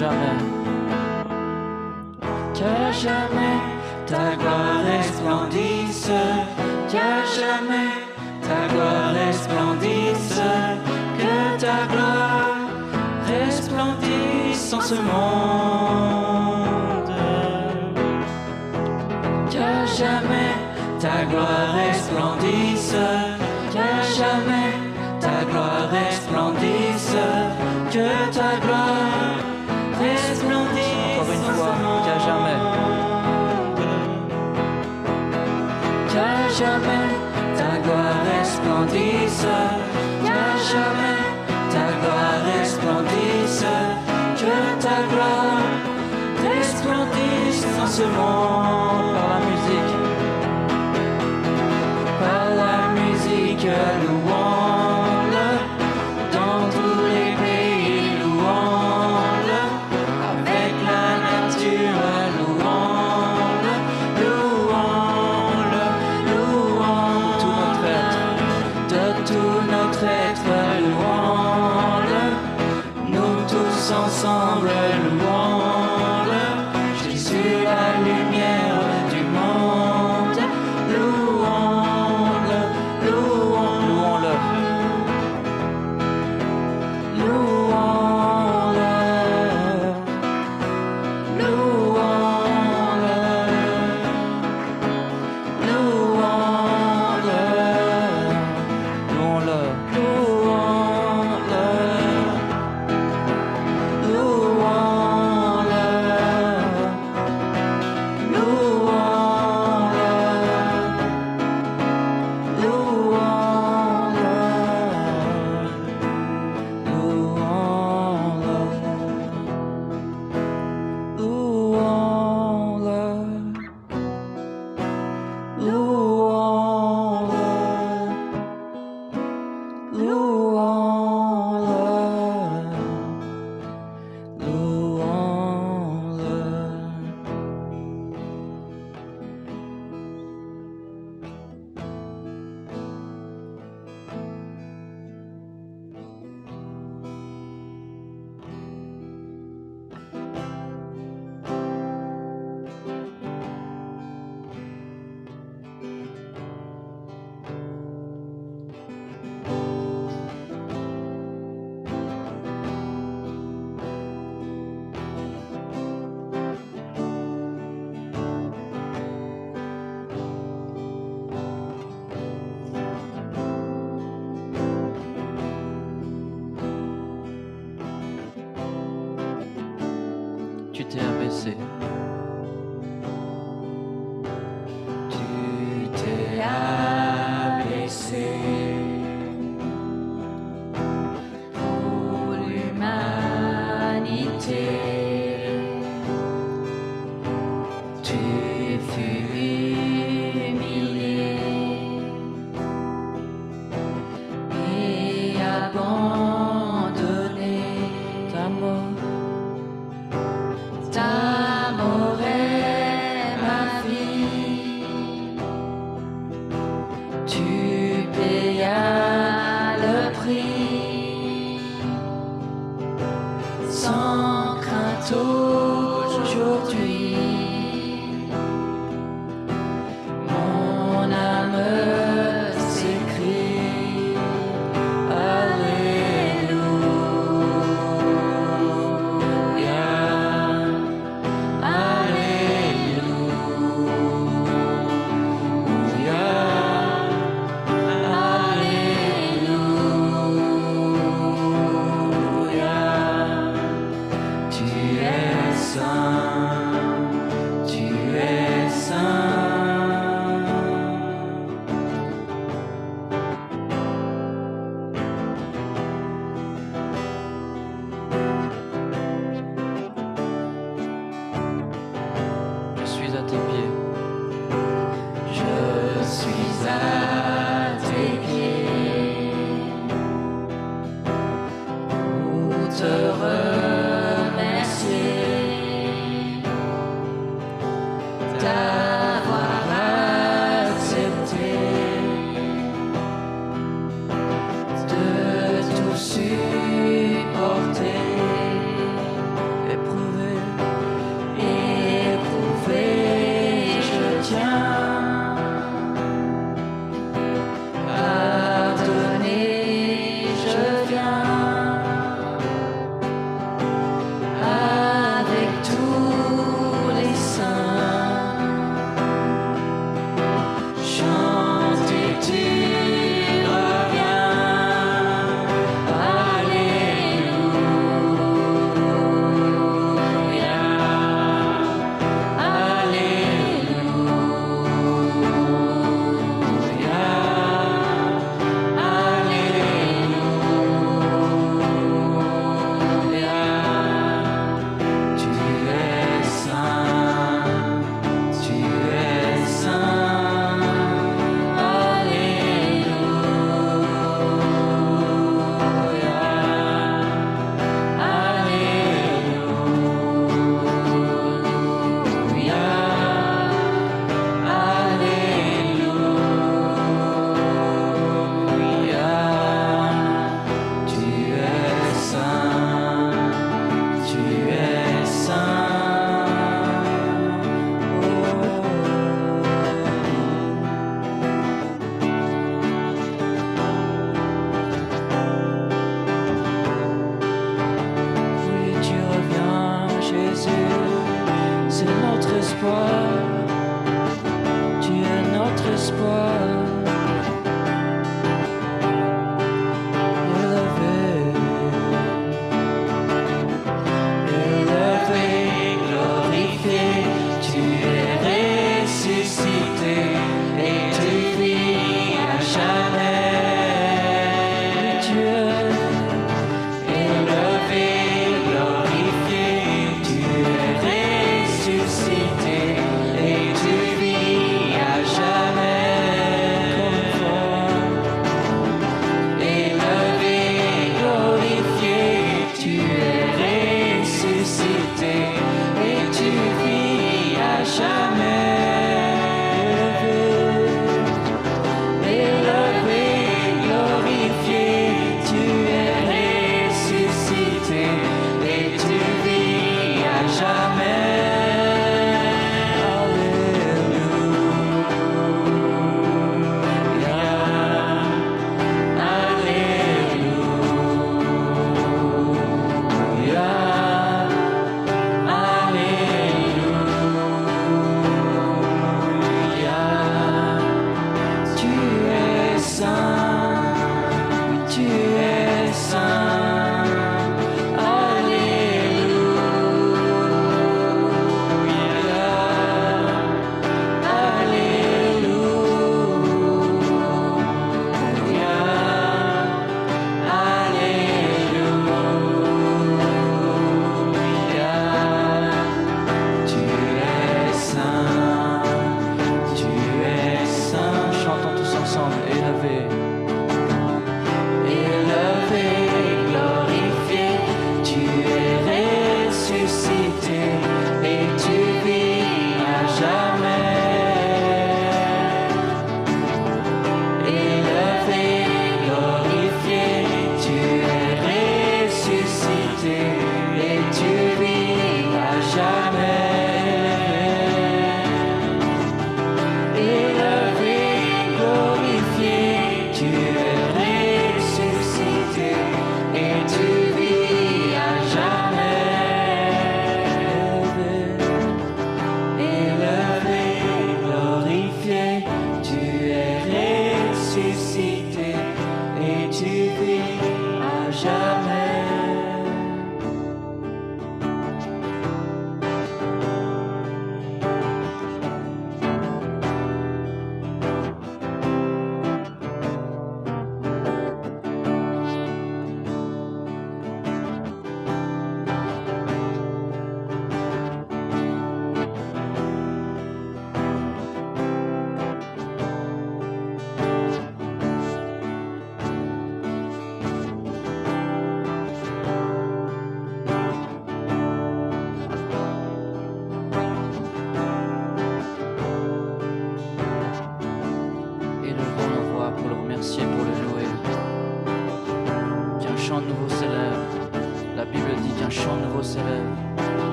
jamais, qu'à jamais ta gloire resplendisse, qu'à jamais ta gloire resplendisse, que ta gloire resplendisse en ce monde. Qu'à jamais ta gloire resplendisse, qu'à jamais ta gloire resplendisse, que ta gloire resplendisse encore une en fois, ce monde. qu'à jamais, Qu'à jamais ta gloire resplendisse, qu'à jamais ta gloire resplendisse, que ta gloire resplendisse en ce monde. par la musique, Par la musique, louons-le, dans tous les pays, louons-le, avec la nature, louons-le, louons-le, tout notre louons-le, de tout notre être, louons-le, nous tous ensemble, louons-le, Jésus la lumière du monde, louons-le, louons-le, louons-le, louons-le, louons-le, louons-le, louons-le, louons-le, louons-le, tu t'es abaissé, tu t'es abaissé pour l'humanité. Tu fus humilié et abandonné. ta mort Ta mort est ma vie. Tu payas le prix sans crainte aujourd'hui. Mon âme s'écrie Alléluia. Je suis à tes pieds, Je suis à tes pieds pour te remercier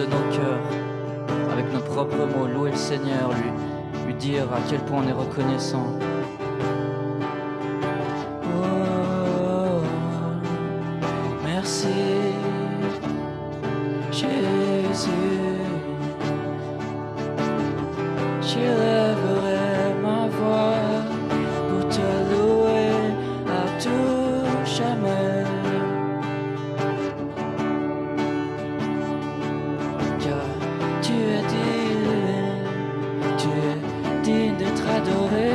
de nos cœurs, avec nos propres mots, louer le Seigneur, lui dire à quel point on est reconnaissant. Oh, merci, Jésus. J'élèverai ma voix pour te louer à tout jamais. Car tu es digne d'être adoré.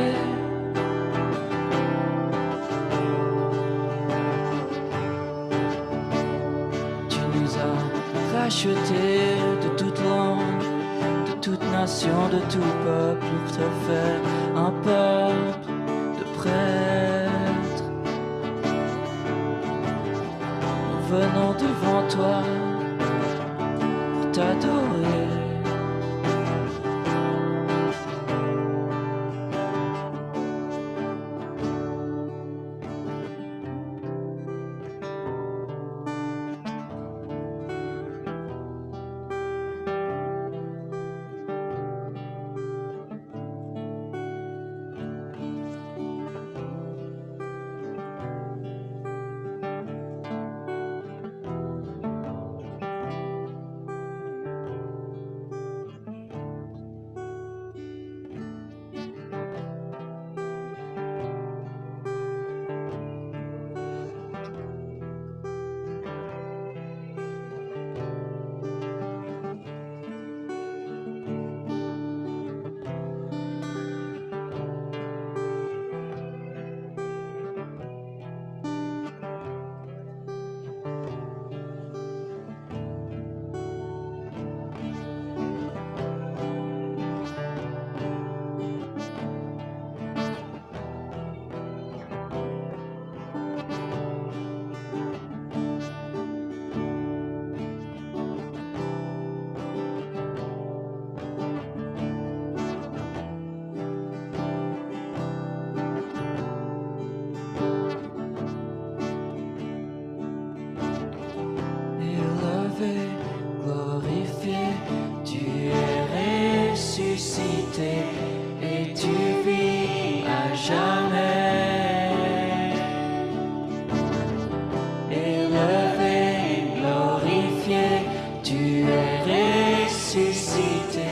Tu nous as rachetés de toute langue, de toute nation, de tout peuple, pour te faire un peuple de prêtres. Nous venons devant toi pour t'adorer. Glorifié, tu es ressuscité et tu vis à jamais. Élevé, glorifié, tu es ressuscité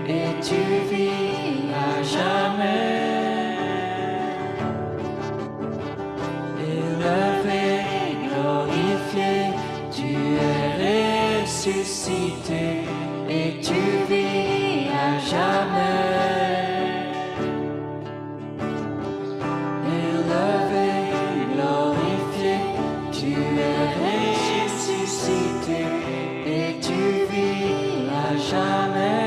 et tu vis à jamais. Élevé, glorifié, tu es ressuscité et tu vis à jamais. Élevé, glorifié, tu es ressuscité et tu vis à jamais.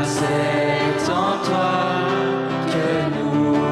C'est en toi que nous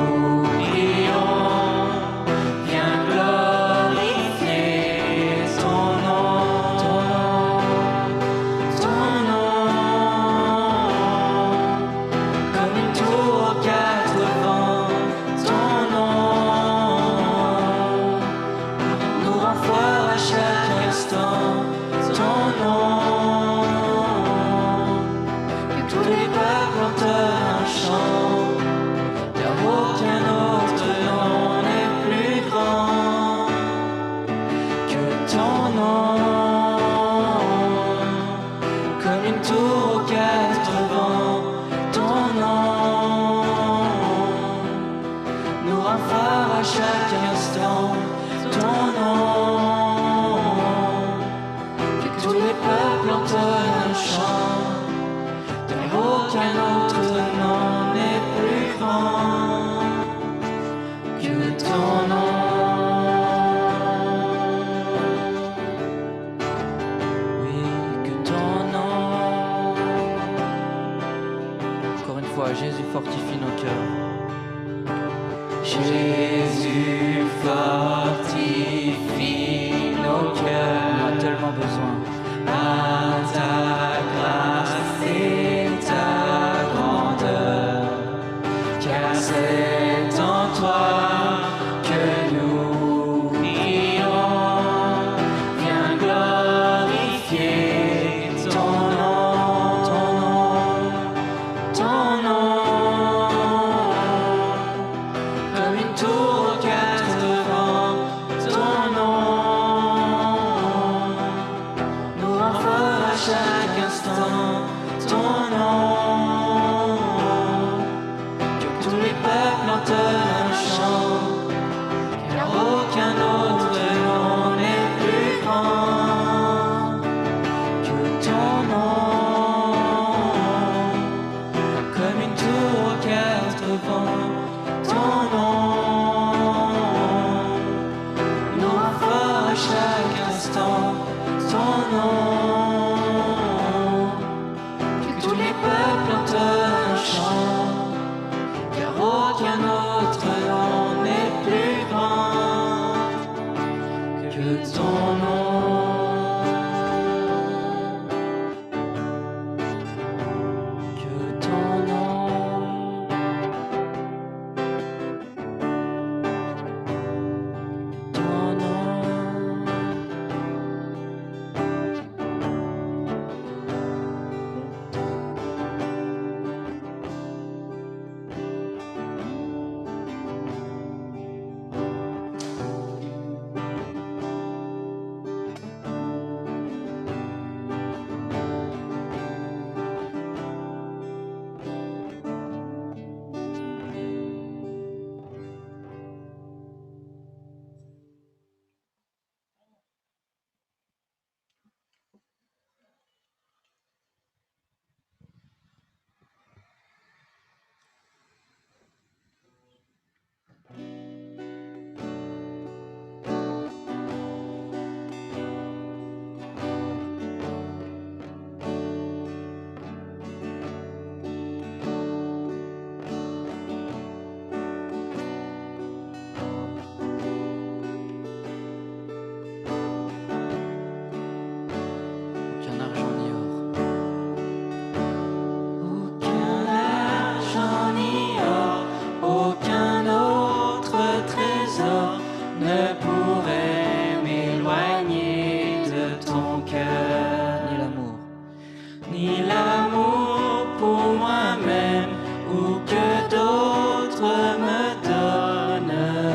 Jésus, fortifie nos cœurs. Jésus, fortifie nos cœurs. On a tellement besoin. À ta grâce et ta grandeur, car c'est en toi que nous prions. Viens glorifier ton nom, comme une tour aux quatre vents, ton nom nous rend fort à chaque instant, ton nom, que tous les peuples entonnent un chant, car aucun autre nom n'est plus grand que ton nom, comme une tour aux quatre vents, ton nom nous rend fort à chaque instant, ton nom, que tous les peuples entonnent un chant, car aucun autre nom n'est plus grand que ton nom. Que ton nom. Ton nom. Aucun argent ni or. Aucun argent ni or, aucun autre trésor ne pourrait m'éloigner de ton cœur, Ni l'amour pour moi-même ou que d'autres me donneraient.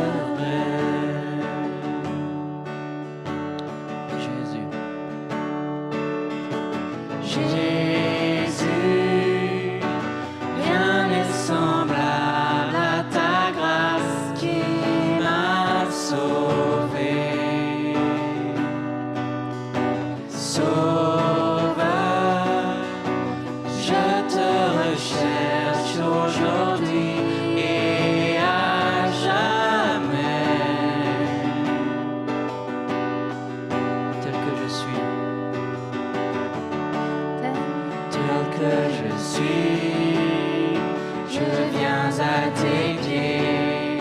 Jésus. Jésus, rien n'est semblable à ta grâce qui m'a sauvé. Sauveur, je te recherche aujourd'hui et à jamais. Tel que je suis. Tel que je suis, je viens à tes pieds.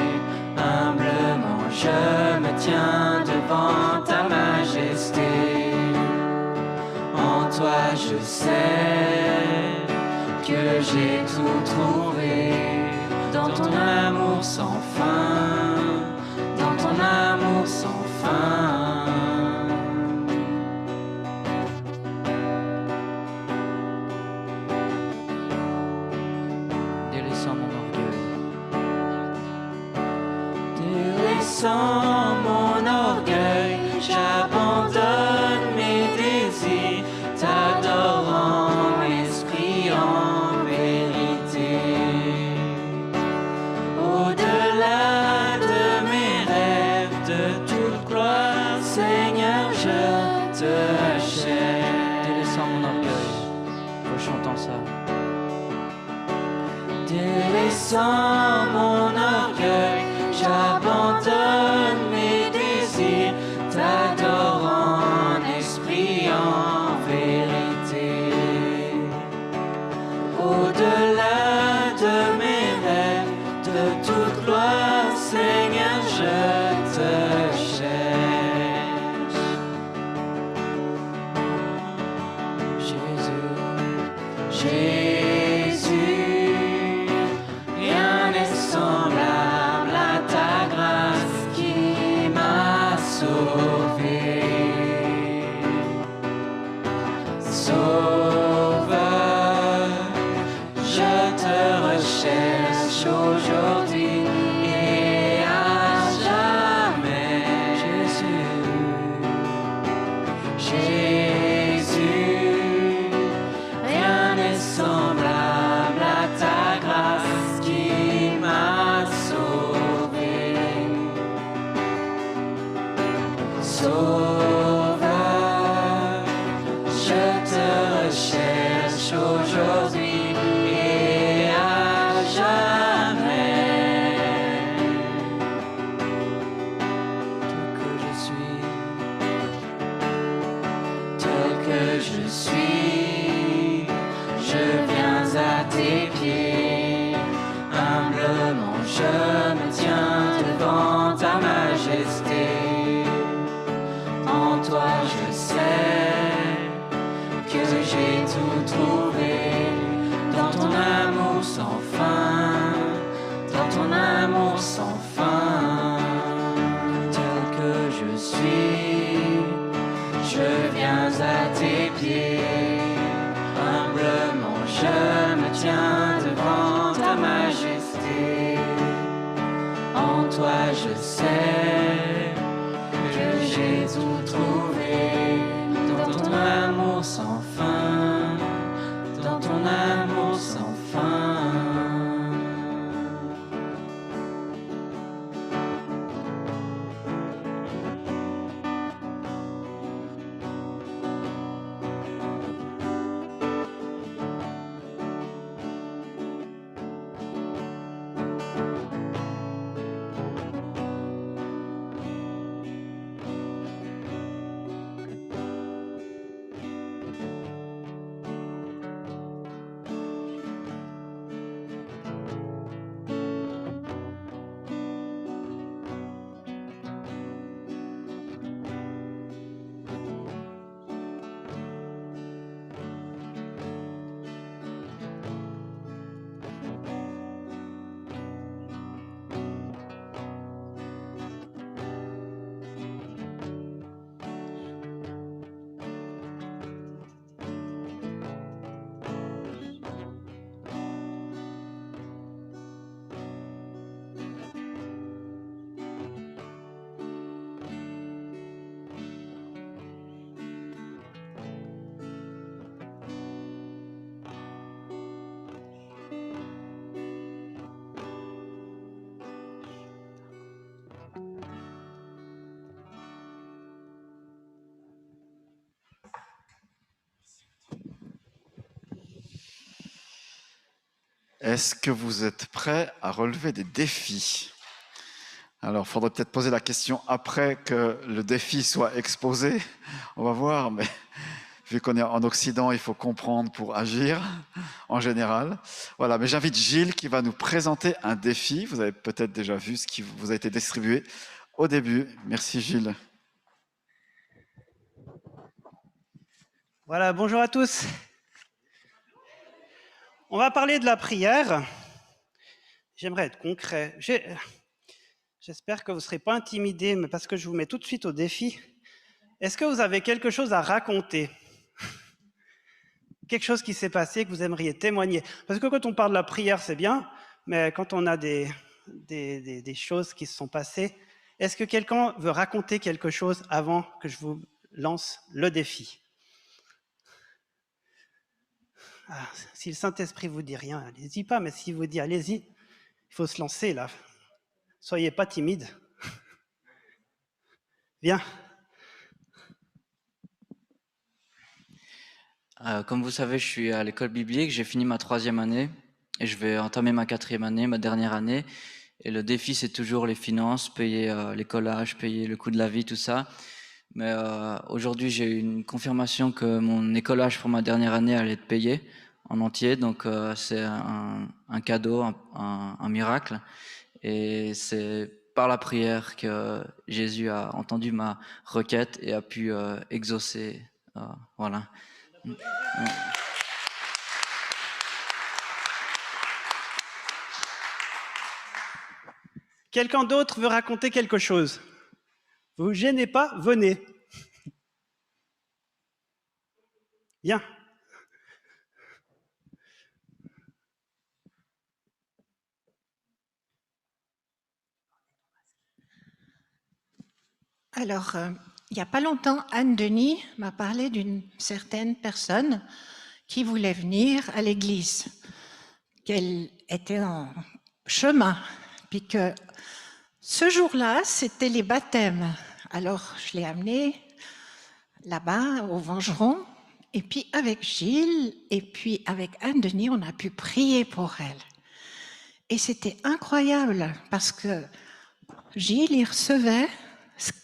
Humblement, je me tiens devant ta majesté. En toi, je sais que j'ai tout trouvé. Dans ton amour sans fin, dans ton amour sans fin. Délaissant mon orgueil. Délaissant mon orgueil, j'abandonne mes désirs, t'adorant l'esprit en vérité. Au-delà de mes rêves, de toute gloire, Seigneur, je te achète. Délaissant mon orgueil. Rechantant ça. Délaissant mon orgueil, j'abandonne mes désirs, t'adorant en esprit en vérité. Au-delà de mes amour sans fin. Tel que je suis, Je viens à tes pieds, humblement je me tiens devant ta majesté. En toi je sais que j'ai tout trouvé, dans ton amour sans fin, dans ton amour sans fin. Est-ce que vous êtes prêts à relever des défis? Alors, il faudrait peut-être poser la question après que le défi soit exposé. On va voir, mais vu qu'on est en Occident, il faut comprendre pour agir, en général. Voilà, mais j'invite Gilles qui va nous présenter un défi. Vous avez peut-être déjà vu ce qui vous a été distribué au début. Merci Gilles. Voilà, bonjour à tous. On va parler de la prière. J'aimerais être concret. J'espère que vous ne serez pas intimidés, mais parce que je vous mets tout de suite au défi. Est-ce que vous avez quelque chose à raconter? Quelque chose qui s'est passé, que vous aimeriez témoigner? Parce que quand on parle de la prière, c'est bien, mais quand on a des choses qui se sont passées, est-ce que quelqu'un veut raconter quelque chose avant que je vous lance le défi? Ah, si le Saint-Esprit vous dit rien, allez-y pas, mais s'il vous dit allez-y, il faut se lancer là. Soyez pas timide. Bien. Comme vous savez, je suis à l'école biblique, j'ai fini ma 3e année et je vais entamer ma 4e année, ma dernière année. Et le défi, c'est toujours les finances, payer les collages, payer le coût de la vie, tout ça. Mais aujourd'hui, j'ai eu une confirmation que mon écolage pour ma dernière année allait être payé en entier. Donc c'est un cadeau, un miracle. Et c'est par la prière que Jésus a entendu ma requête et a pu exaucer. Voilà. Quelqu'un d'autre veut raconter quelque chose? Vous vous gênez pas, venez. Bien. Alors, il n'y a pas longtemps, Anne Denis m'a parlé d'une certaine personne qui voulait venir à l'église, qu'elle était en chemin, puis que ce jour-là, c'était les baptêmes. Alors, je l'ai amenée là-bas, au Vengeron, et puis avec Gilles, et puis avec Anne Denis, on a pu prier pour elle. Et c'était incroyable, parce que Gilles, il recevait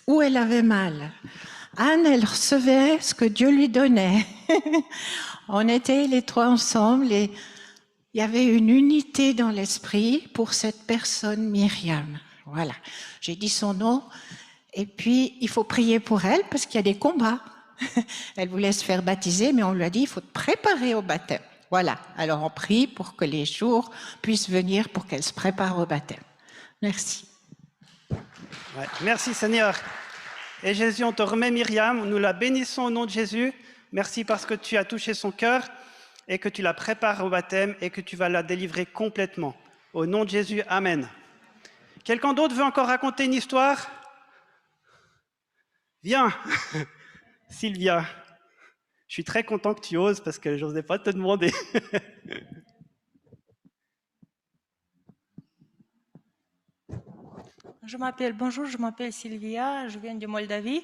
où elle avait mal. Anne, elle recevait ce que Dieu lui donnait. On était les trois ensemble et il y avait une unité dans l'esprit pour cette personne, Myriam. Voilà, j'ai dit son nom. Et puis, il faut prier pour elle parce qu'il y a des combats. Elle voulait se faire baptiser, mais on lui a dit, il faut te préparer au baptême. Voilà, alors on prie pour que les jours puissent venir pour qu'elle se prépare au baptême. Merci. Ouais, merci Seigneur. Et Jésus, on te remet Myriam, nous la bénissons au nom de Jésus. Merci parce que tu as touché son cœur et que tu la prépares au baptême et que tu vas la délivrer complètement. Au nom de Jésus, Amen. Quelqu'un d'autre veut encore raconter une histoire? Viens, Sylvia. Je suis très content que tu oses parce que je n'osais pas te demander. Bonjour, je m'appelle Sylvia, je viens de Moldavie.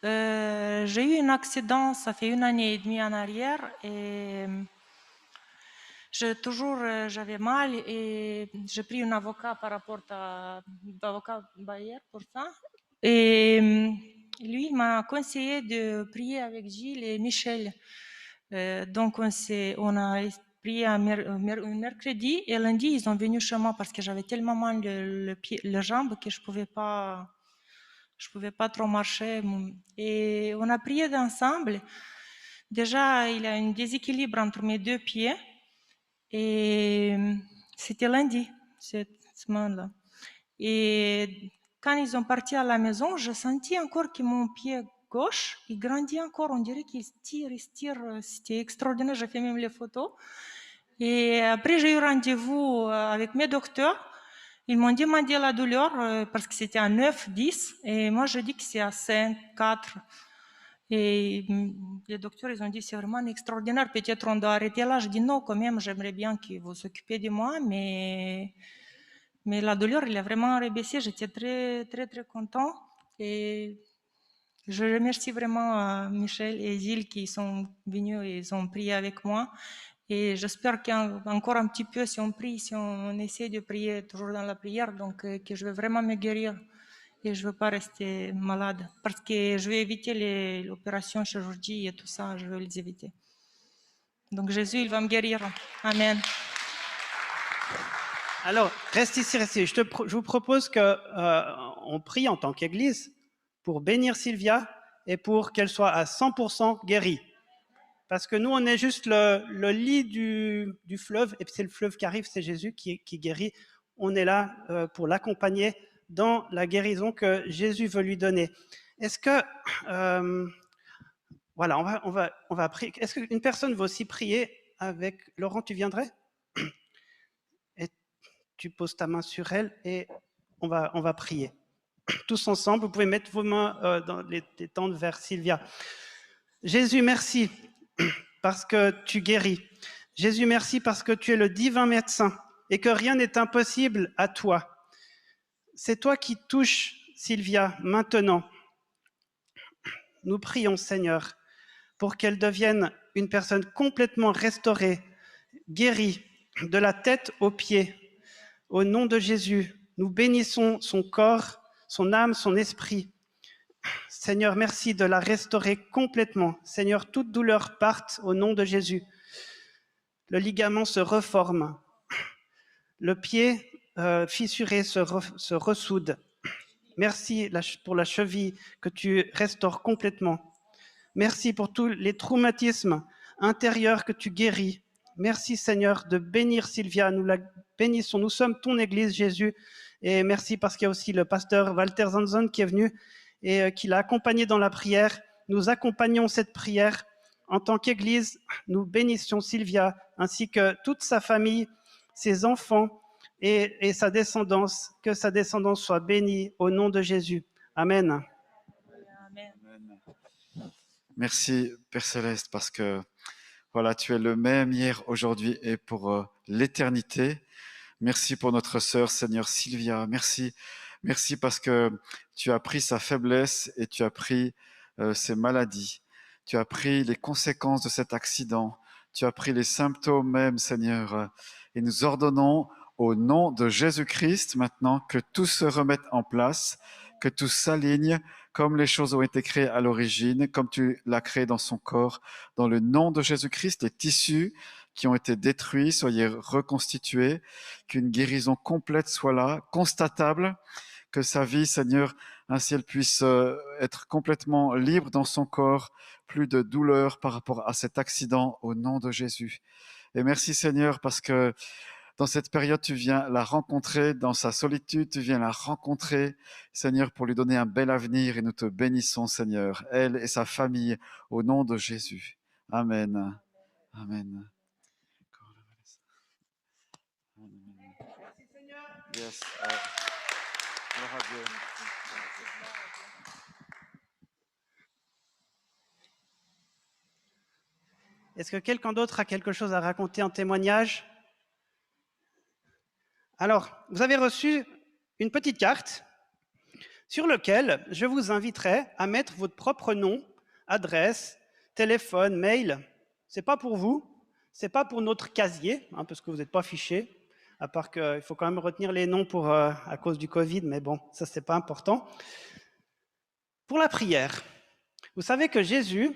J'ai eu un accident, ça fait 1 année et demie en arrière et j'avais mal et j'ai pris un avocat par rapport à l'avocat Bayer pour ça. Et lui, il m'a conseillé de prier avec Gilles et Michel. Donc, on a prié un mercredi et lundi, ils sont venus chez moi parce que j'avais tellement mal le jambe que je pouvais pas trop marcher. Et on a prié ensemble. Déjà, il y a un déséquilibre entre mes 2 pieds. Et c'était lundi, cette semaine-là. Et quand ils sont partis à la maison, je sentis encore que mon pied gauche, il grandit encore. On dirait qu'il se tire. C'était extraordinaire. J'ai fait même les photos. Et après, j'ai eu rendez-vous avec mes docteurs. Ils m'ont demandé la douleur parce que c'était à 9, 10. Et moi, je dis que c'est à 5, 4. Et les docteurs, ils ont dit, c'est vraiment extraordinaire. Peut-être on doit arrêter là. Je dis non, quand même, j'aimerais bien que vous vous occupiez de moi. Mais la douleur, elle a vraiment rebaissé. J'étais très, très, très content. Et je remercie vraiment Michel et Gilles qui sont venus et ils ont prié avec moi. Et j'espère qu'encore un petit peu, si on prie, si on essaie de prier toujours dans la prière, donc que je vais vraiment me guérir et je ne veux pas rester malade. Parce que je vais éviter l'opération chirurgie et tout ça, je veux les éviter. Donc Jésus, il va me guérir. Amen. Alors, reste ici, reste ici. Je vous propose qu'on prie en tant qu'Église pour bénir Sylvia et pour qu'elle soit à 100% guérie. Parce que nous, on est juste le lit du fleuve, et c'est le fleuve qui arrive, c'est Jésus qui guérit. On est là pour l'accompagner dans la guérison que Jésus veut lui donner. Est-ce que... voilà, on va prier. Est-ce qu'une personne veut aussi prier avec... Laurent, tu viendrais? Et tu poses ta main sur elle et on va prier. Tous ensemble, vous pouvez mettre vos mains dans les tentes vers Sylvia. Jésus, merci parce que tu guéris. Jésus, merci parce que tu es le divin médecin et que rien n'est impossible à toi. C'est toi qui touches Sylvia maintenant. Nous prions, Seigneur, pour qu'elle devienne une personne complètement restaurée, guérie, de la tête aux pieds. Au nom de Jésus, nous bénissons son corps, son âme, son esprit. Seigneur, merci de la restaurer complètement. Seigneur, toute douleur parte au nom de Jésus. Le ligament se reforme. Le pied fissuré se ressoude. Merci pour la cheville que tu restaures complètement. Merci pour tous les traumatismes intérieurs que tu guéris. Merci Seigneur de bénir Sylvia. Nous la bénissons. Nous sommes ton Église, Jésus. Et merci parce qu'il y a aussi le pasteur Walter Zanzon qui est venu et qui l'a accompagné dans la prière. Nous accompagnons cette prière en tant qu'Église. Nous bénissons Sylvia ainsi que toute sa famille, ses enfants et sa descendance. Que sa descendance soit bénie au nom de Jésus. Amen. Amen. Merci Père Céleste parce que voilà, tu es le même hier, aujourd'hui et pour l'éternité. Merci pour notre sœur, Seigneur Sylvia. Merci parce que tu as pris sa faiblesse et tu as pris ses maladies. Tu as pris les conséquences de cet accident. Tu as pris les symptômes même, Seigneur. Et nous ordonnons au nom de Jésus-Christ maintenant que tout se remette en place, que tout s'aligne comme les choses ont été créées à l'origine, comme tu l'as créé dans son corps. Dans le nom de Jésus-Christ, les tissus qui ont été détruits, soyez reconstitués, qu'une guérison complète soit là, constatable, que sa vie, Seigneur, ainsi elle puisse être complètement libre dans son corps, plus de douleur par rapport à cet accident au nom de Jésus. Et merci Seigneur parce que Dans cette période, tu viens la rencontrer dans sa solitude, tu viens la rencontrer, Seigneur, pour lui donner un bel avenir et nous te bénissons, Seigneur, elle et sa famille, au nom de Jésus. Amen. Amen. Yes. Gloire à Dieu. Est-ce que quelqu'un d'autre a quelque chose à raconter en témoignage? Alors, vous avez reçu une petite carte sur laquelle je vous inviterai à mettre votre propre nom, adresse, téléphone, mail. Ce n'est pas pour vous, ce n'est pas pour notre casier, hein, parce que vous n'êtes pas fiché, à part qu'il faut quand même retenir les noms à cause du Covid, mais bon, ça, ce n'est pas important. Pour la prière, vous savez que Jésus,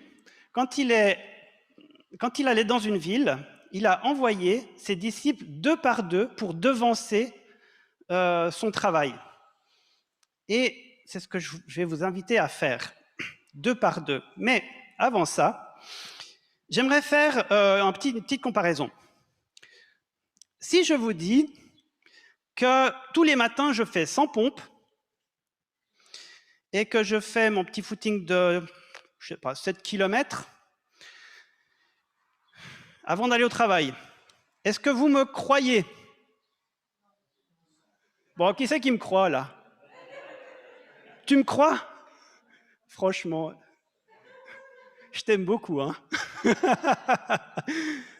quand il allait dans une ville, il a envoyé ses disciples 2 par 2 pour devancer son travail. Et c'est ce que je vais vous inviter à faire, 2 par 2. Mais avant ça, j'aimerais faire une petite comparaison. Si je vous dis que tous les matins, je fais 100 pompes et que je fais mon petit footing de, je sais pas, 7 km avant d'aller au travail, est-ce que vous me croyez? Bon, qui c'est qui me croit, là? Tu me crois? Franchement, je t'aime beaucoup, hein.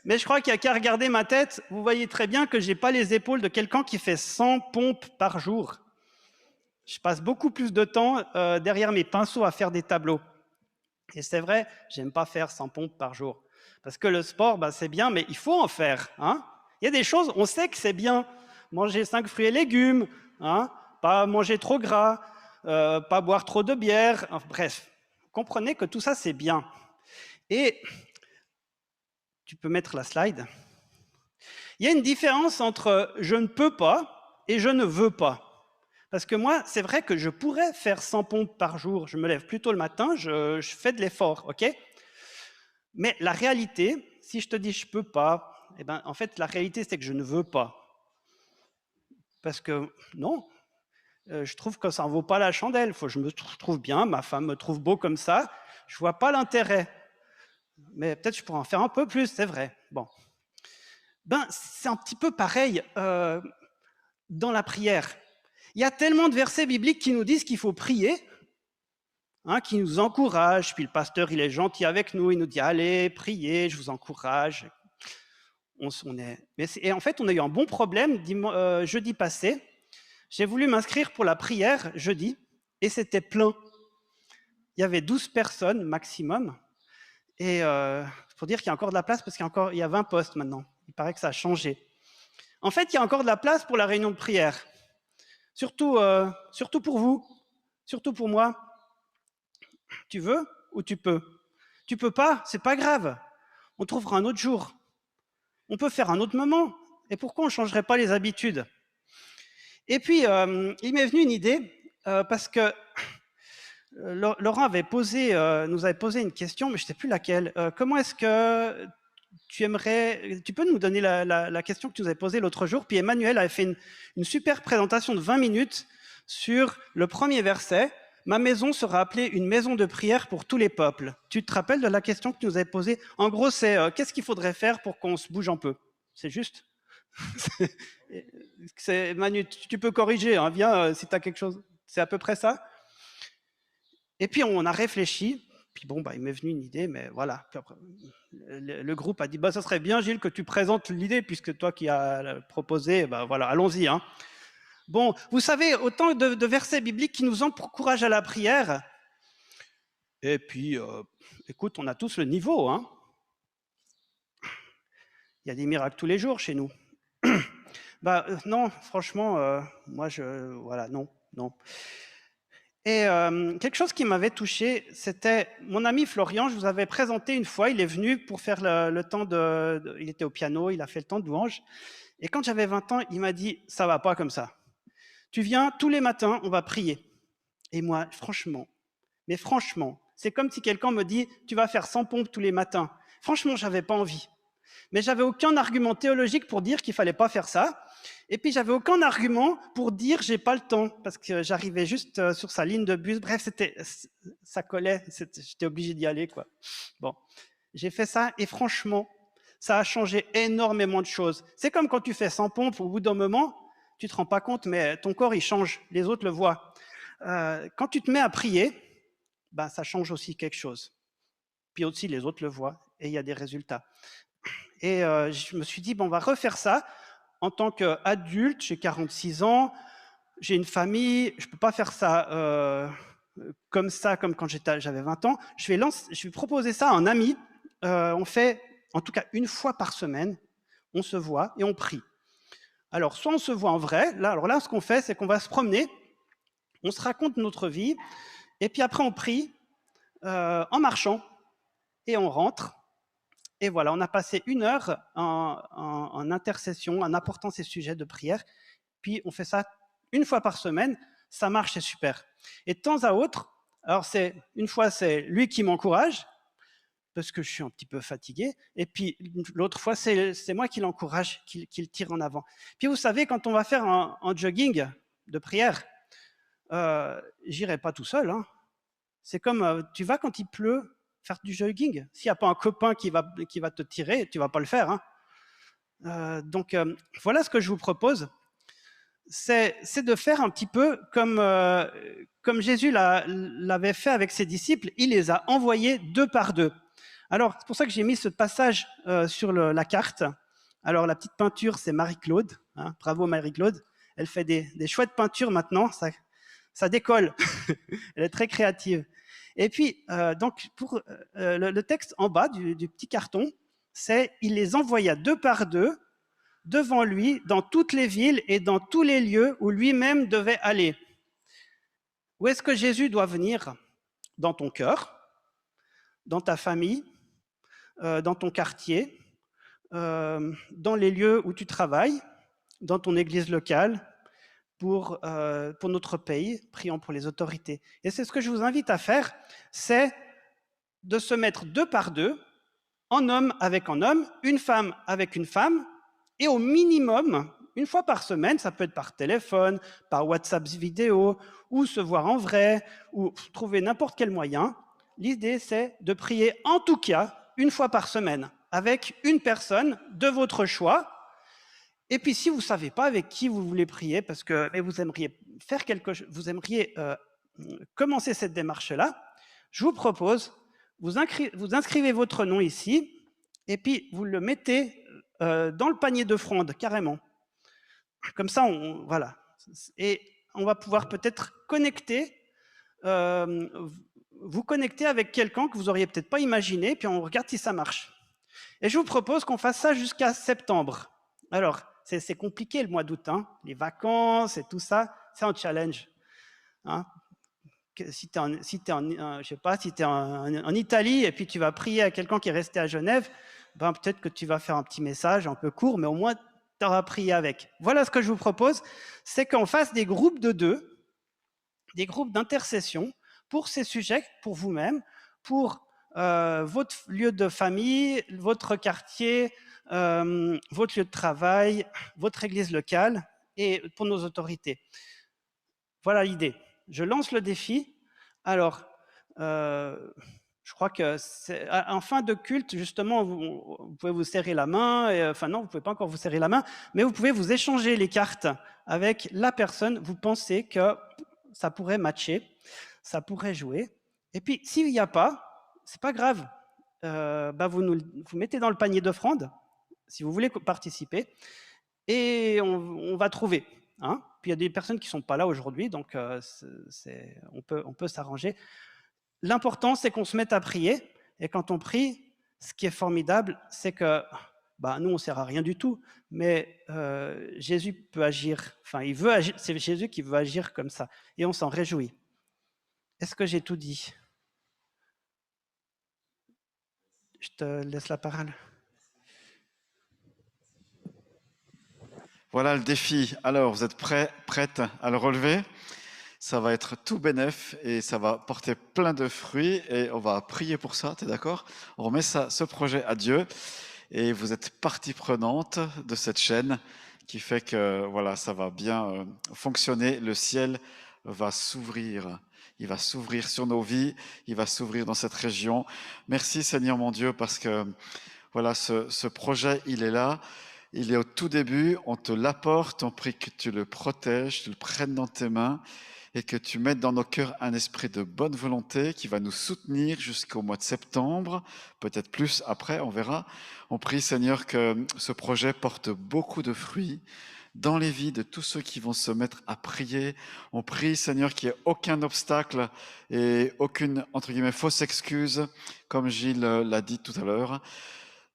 Mais je crois qu'il n'y a qu'à regarder ma tête, vous voyez très bien que je n'ai pas les épaules de quelqu'un qui fait 100 pompes par jour. Je passe beaucoup plus de temps derrière mes pinceaux à faire des tableaux. Et c'est vrai, j'aime pas faire 100 pompes par jour. Parce que le sport, bah, c'est bien, mais il faut en faire. Hein. Il y a des choses, on sait que c'est bien. Manger 5 fruits et légumes, hein, pas manger trop gras, pas boire trop de bière. Enfin, bref, comprenez que tout ça, c'est bien. Et tu peux mettre la slide. Il y a une différence entre je ne peux pas et je ne veux pas. Parce que moi, c'est vrai que je pourrais faire 100 pompes par jour. Je me lève plus tôt le matin, je fais de l'effort, ok? Mais la réalité, si je te dis je peux pas, eh ben, en fait, la réalité, c'est que je ne veux pas. Parce que non, je trouve que ça ne vaut pas la chandelle. Je me trouve bien, ma femme me trouve beau comme ça. Je ne vois pas l'intérêt. Mais peut-être je pourrais en faire un peu plus, c'est vrai. Bon. Ben, c'est un petit peu pareil dans la prière. Il y a tellement de versets bibliques qui nous disent qu'il faut prier, hein, qui nous encouragent. Puis le pasteur, il est gentil avec nous, il nous dit « Allez, priez, je vous encourage ». Et en fait, on a eu un bon problème jeudi passé. J'ai voulu m'inscrire pour la prière jeudi, et c'était plein. Il y avait 12 personnes maximum. Et pour dire qu'il y a encore de la place, parce qu'il y a 20 postes maintenant. Il paraît que ça a changé. En fait, il y a encore de la place pour la réunion de prière. Surtout pour vous, surtout pour moi. Tu veux ou tu peux? Tu peux pas, c'est pas grave. On trouvera un autre jour. On peut faire un autre moment. Et pourquoi on ne changerait pas les habitudes? Et puis, il m'est venu une idée, parce que Laurent nous avait posé une question, mais je ne sais plus laquelle. Comment est-ce que tu peux nous donner la question que tu nous avais posée l'autre jour? Puis Emmanuel avait fait une super présentation de 20 minutes sur le premier verset. Ma maison sera appelée une maison de prière pour tous les peuples. Tu te rappelles de la question que tu nous avais posée? En gros, c'est qu'est-ce qu'il faudrait faire pour qu'on se bouge un peu? C'est juste? Manu, tu peux corriger, hein, viens si tu as quelque chose. C'est à peu près ça? Et puis on a réfléchi, puis bon, bah, il m'est venu une idée, mais voilà. Puis après, le groupe a dit, bah, ça serait bien, Gilles, que tu présentes l'idée, puisque toi qui as proposé, bah, voilà, allons-y. Hein. Bon, vous savez, autant de versets bibliques qui nous encouragent à la prière. Et puis, écoute, on a tous le niveau. Hein. Il y a des miracles tous les jours chez nous. Bah, non, franchement, moi, voilà, non. Et quelque chose qui m'avait touché, c'était mon ami Florian, je vous avais présenté une fois, il est venu pour faire le temps il était au piano, il a fait le temps de louange. Et quand j'avais 20 ans, il m'a dit, ça va pas comme ça. Tu viens tous les matins, on va prier. Et moi, franchement, c'est comme si quelqu'un me dit, tu vas faire 100 pompes tous les matins. Franchement, j'avais pas envie. Mais j'avais aucun argument théologique pour dire qu'il fallait pas faire ça. Et puis, j'avais aucun argument pour dire j'ai pas le temps, parce que j'arrivais juste sur sa ligne de bus. Bref, ça collait, j'étais obligé d'y aller, quoi. Bon, j'ai fait ça et franchement, ça a changé énormément de choses. C'est comme quand tu fais 100 pompes, au bout d'un moment, tu te rends pas compte, mais ton corps, il change, les autres le voient. Quand tu te mets à prier, ben, ça change aussi quelque chose. Puis aussi, les autres le voient et il y a des résultats. Et je me suis dit, bon, on va refaire ça. En tant qu'adulte, j'ai 46 ans, j'ai une famille, je ne peux pas faire ça comme quand j'avais 20 ans. Je vais proposer ça à un ami. On fait, en tout cas, une fois par semaine, on se voit et on prie. Alors, soit on se voit en vrai, alors là, ce qu'on fait, c'est qu'on va se promener, on se raconte notre vie, et puis après, on prie en marchant, et on rentre. Et voilà, on a passé 1 heure en intercession, en apportant ces sujets de prière. Puis on fait ça une fois par semaine, ça marche, c'est super. Et de temps à autre, alors une fois c'est lui qui m'encourage, parce que je suis un petit peu fatigué, et puis l'autre fois c'est moi qui l'encourage, qui le tire en avant. Puis vous savez, quand on va faire un jogging de prière, j'irai pas tout seul, hein. C'est comme, tu vas quand il pleut, faire du jogging. S'il n'y a pas un copain qui va te tirer, tu ne vas pas le faire, hein. Donc, voilà ce que je vous propose. C'est de faire un petit peu comme Jésus l'avait fait avec ses disciples. Il les a envoyés 2 par 2. Alors, c'est pour ça que j'ai mis ce passage sur la carte. Alors, la petite peinture, c'est Marie-Claude. Hein, bravo Marie-Claude. Elle fait des chouettes peintures maintenant. Ça décolle. Elle est très créative. Et puis, donc, pour le texte en bas du petit carton, c'est « Il les envoya 2 par 2 devant lui dans toutes les villes et dans tous les lieux où lui-même devait aller. » Où est-ce que Jésus doit venir? Dans ton cœur, dans ta famille, dans ton quartier, dans les lieux où tu travailles, dans ton église locale, pour notre pays, prions pour les autorités. Et c'est ce que je vous invite à faire, c'est de se mettre 2 par 2, un homme avec un homme, une femme avec une femme, et au minimum, 1 fois par semaine, ça peut être par téléphone, par WhatsApp vidéo, ou se voir en vrai, ou trouver n'importe quel moyen. L'idée, c'est de prier en tout cas 1 fois par semaine, avec une personne de votre choix. Et puis, si vous ne savez pas avec qui vous voulez prier, parce que vous aimeriez faire quelque chose, vous aimeriez commencer cette démarche-là, je vous propose, vous inscrivez votre nom ici, et puis vous le mettez dans le panier d'offrande, carrément. Comme ça, voilà. Et on va pouvoir peut-être vous connecter avec quelqu'un que vous n'auriez peut-être pas imaginé, puis on regarde si ça marche. Et je vous propose qu'on fasse ça jusqu'à septembre. Alors, c'est compliqué le mois d'août, hein, les vacances et tout ça, c'est un challenge. Hein. Si tu es en Italie et puis tu vas prier à quelqu'un qui est resté à Genève, ben peut-être que tu vas faire un petit message un peu court, mais au moins tu auras prié avec. Voilà ce que je vous propose, c'est qu'on fasse des groupes de 2, des groupes d'intercession pour ces sujets, pour vous-même, pour votre lieu de famille, votre quartier, votre lieu de travail, votre église locale et pour nos autorités. Voilà l'idée. Je lance le défi. Alors, je crois que en fin de culte, justement, vous pouvez vous serrer la main. Enfin non, vous ne pouvez pas encore vous serrer la main, mais vous pouvez vous échanger les cartes avec la personne. Vous pensez que ça pourrait matcher, ça pourrait jouer. Et puis, s'il n'y a pas, c'est pas grave. Vous mettez dans le panier d'offrande, si vous voulez participer, et on va trouver. Hein. Puis il y a des personnes qui ne sont pas là aujourd'hui, donc on peut s'arranger. L'important, c'est qu'on se mette à prier, et quand on prie, ce qui est formidable, c'est que nous, on ne sert à rien du tout, mais Jésus peut agir, enfin, il veut agir, c'est Jésus qui veut agir comme ça, et on s'en réjouit. Est-ce que j'ai tout dit? Je te laisse la parole. Voilà le défi. Alors, vous êtes prête à le relever? Ça va être tout bénef et ça va porter plein de fruits et on va prier pour ça, tu es d'accord? On remet ce projet à Dieu et vous êtes partie prenante de cette chaîne qui fait que voilà, ça va bien fonctionner. Le ciel va s'ouvrir. Il va s'ouvrir sur nos vies, il va s'ouvrir dans cette région. Merci Seigneur mon Dieu, parce que voilà, ce projet, il est là. Il est au tout début, on te l'apporte, on prie que tu le protèges, tu le prennes dans tes mains et que tu mettes dans nos cœurs un esprit de bonne volonté qui va nous soutenir jusqu'au mois de septembre, peut-être plus après, on verra. On prie Seigneur que ce projet porte beaucoup de fruits dans les vies de tous ceux qui vont se mettre à prier. On prie Seigneur qu'il n'y ait aucun obstacle et aucune, entre guillemets, fausse excuse, comme Gilles l'a dit tout à l'heure,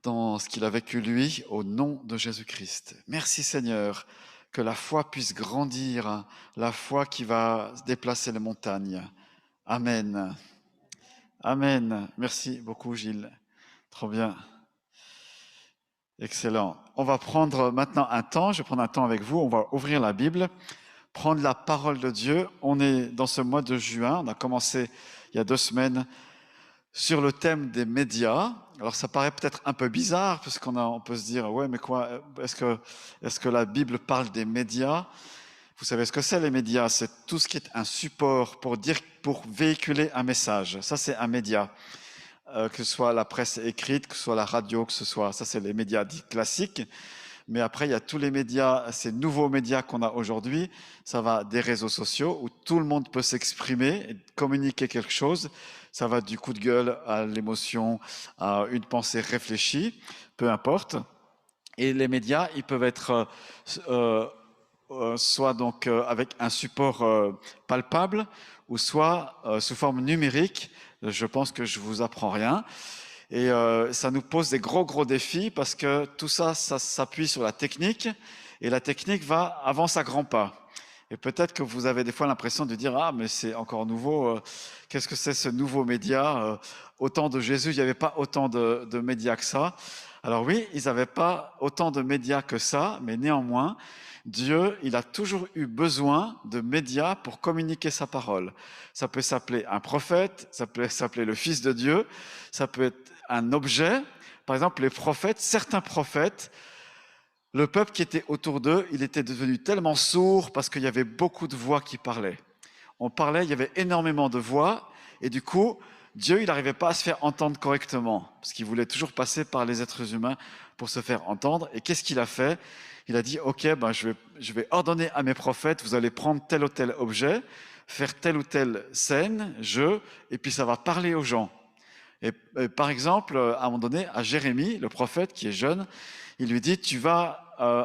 dans ce qu'il a vécu lui, au nom de Jésus-Christ. Merci Seigneur, que la foi puisse grandir, la foi qui va déplacer les montagnes. Amen. Amen. Merci beaucoup Gilles. Trop bien. Excellent. On va prendre maintenant un temps, je vais prendre un temps avec vous, on va ouvrir la Bible, prendre la parole de Dieu. On est dans ce mois de juin, on a commencé il y a 2 semaines sur le thème des médias. Alors ça paraît peut-être un peu bizarre, parce on peut se dire, ouais mais quoi, est-ce que la Bible parle des médias? Vous savez ce que c'est les médias? C'est tout ce qui est un support pour véhiculer un message. Ça c'est un média. Que ce soit la presse écrite, que ce soit la radio, ça c'est les médias dits classiques. Mais après, il y a tous les médias, ces nouveaux médias qu'on a aujourd'hui. Ça va des réseaux sociaux où tout le monde peut s'exprimer et communiquer quelque chose. Ça va du coup de gueule à l'émotion, à une pensée réfléchie, peu importe. Et les médias, ils peuvent être soit donc avec un support palpable, ou soit sous forme numérique. Je pense que je vous apprends rien. Et ça nous pose des gros défis, parce que tout ça s'appuie sur la technique, et la technique avance à grands pas. Et peut-être que vous avez des fois l'impression de dire « Ah, mais c'est encore nouveau, qu'est-ce que c'est ce nouveau média ?» Au temps de Jésus, il n'y avait pas autant de médias que ça. Alors oui, ils n'avaient pas autant de médias que ça, mais néanmoins, Dieu, il a toujours eu besoin de médias pour communiquer sa parole. Ça peut s'appeler un prophète, ça peut s'appeler le Fils de Dieu, ça peut être un objet. Par exemple, les prophètes, certains prophètes, le peuple qui était autour d'eux, il était devenu tellement sourd parce qu'il y avait beaucoup de voix qui parlaient. On parlait, il y avait énormément de voix, et du coup, Dieu, il n'arrivait pas à se faire entendre correctement, parce qu'il voulait toujours passer par les êtres humains pour se faire entendre. Et qu'est-ce qu'il a fait? Il a dit, ok, je vais ordonner à mes prophètes, vous allez prendre tel ou tel objet, faire telle ou telle scène, jeu, et puis ça va parler aux gens. Et par exemple, à un moment donné, à Jérémie, le prophète qui est jeune, il lui dit, tu vas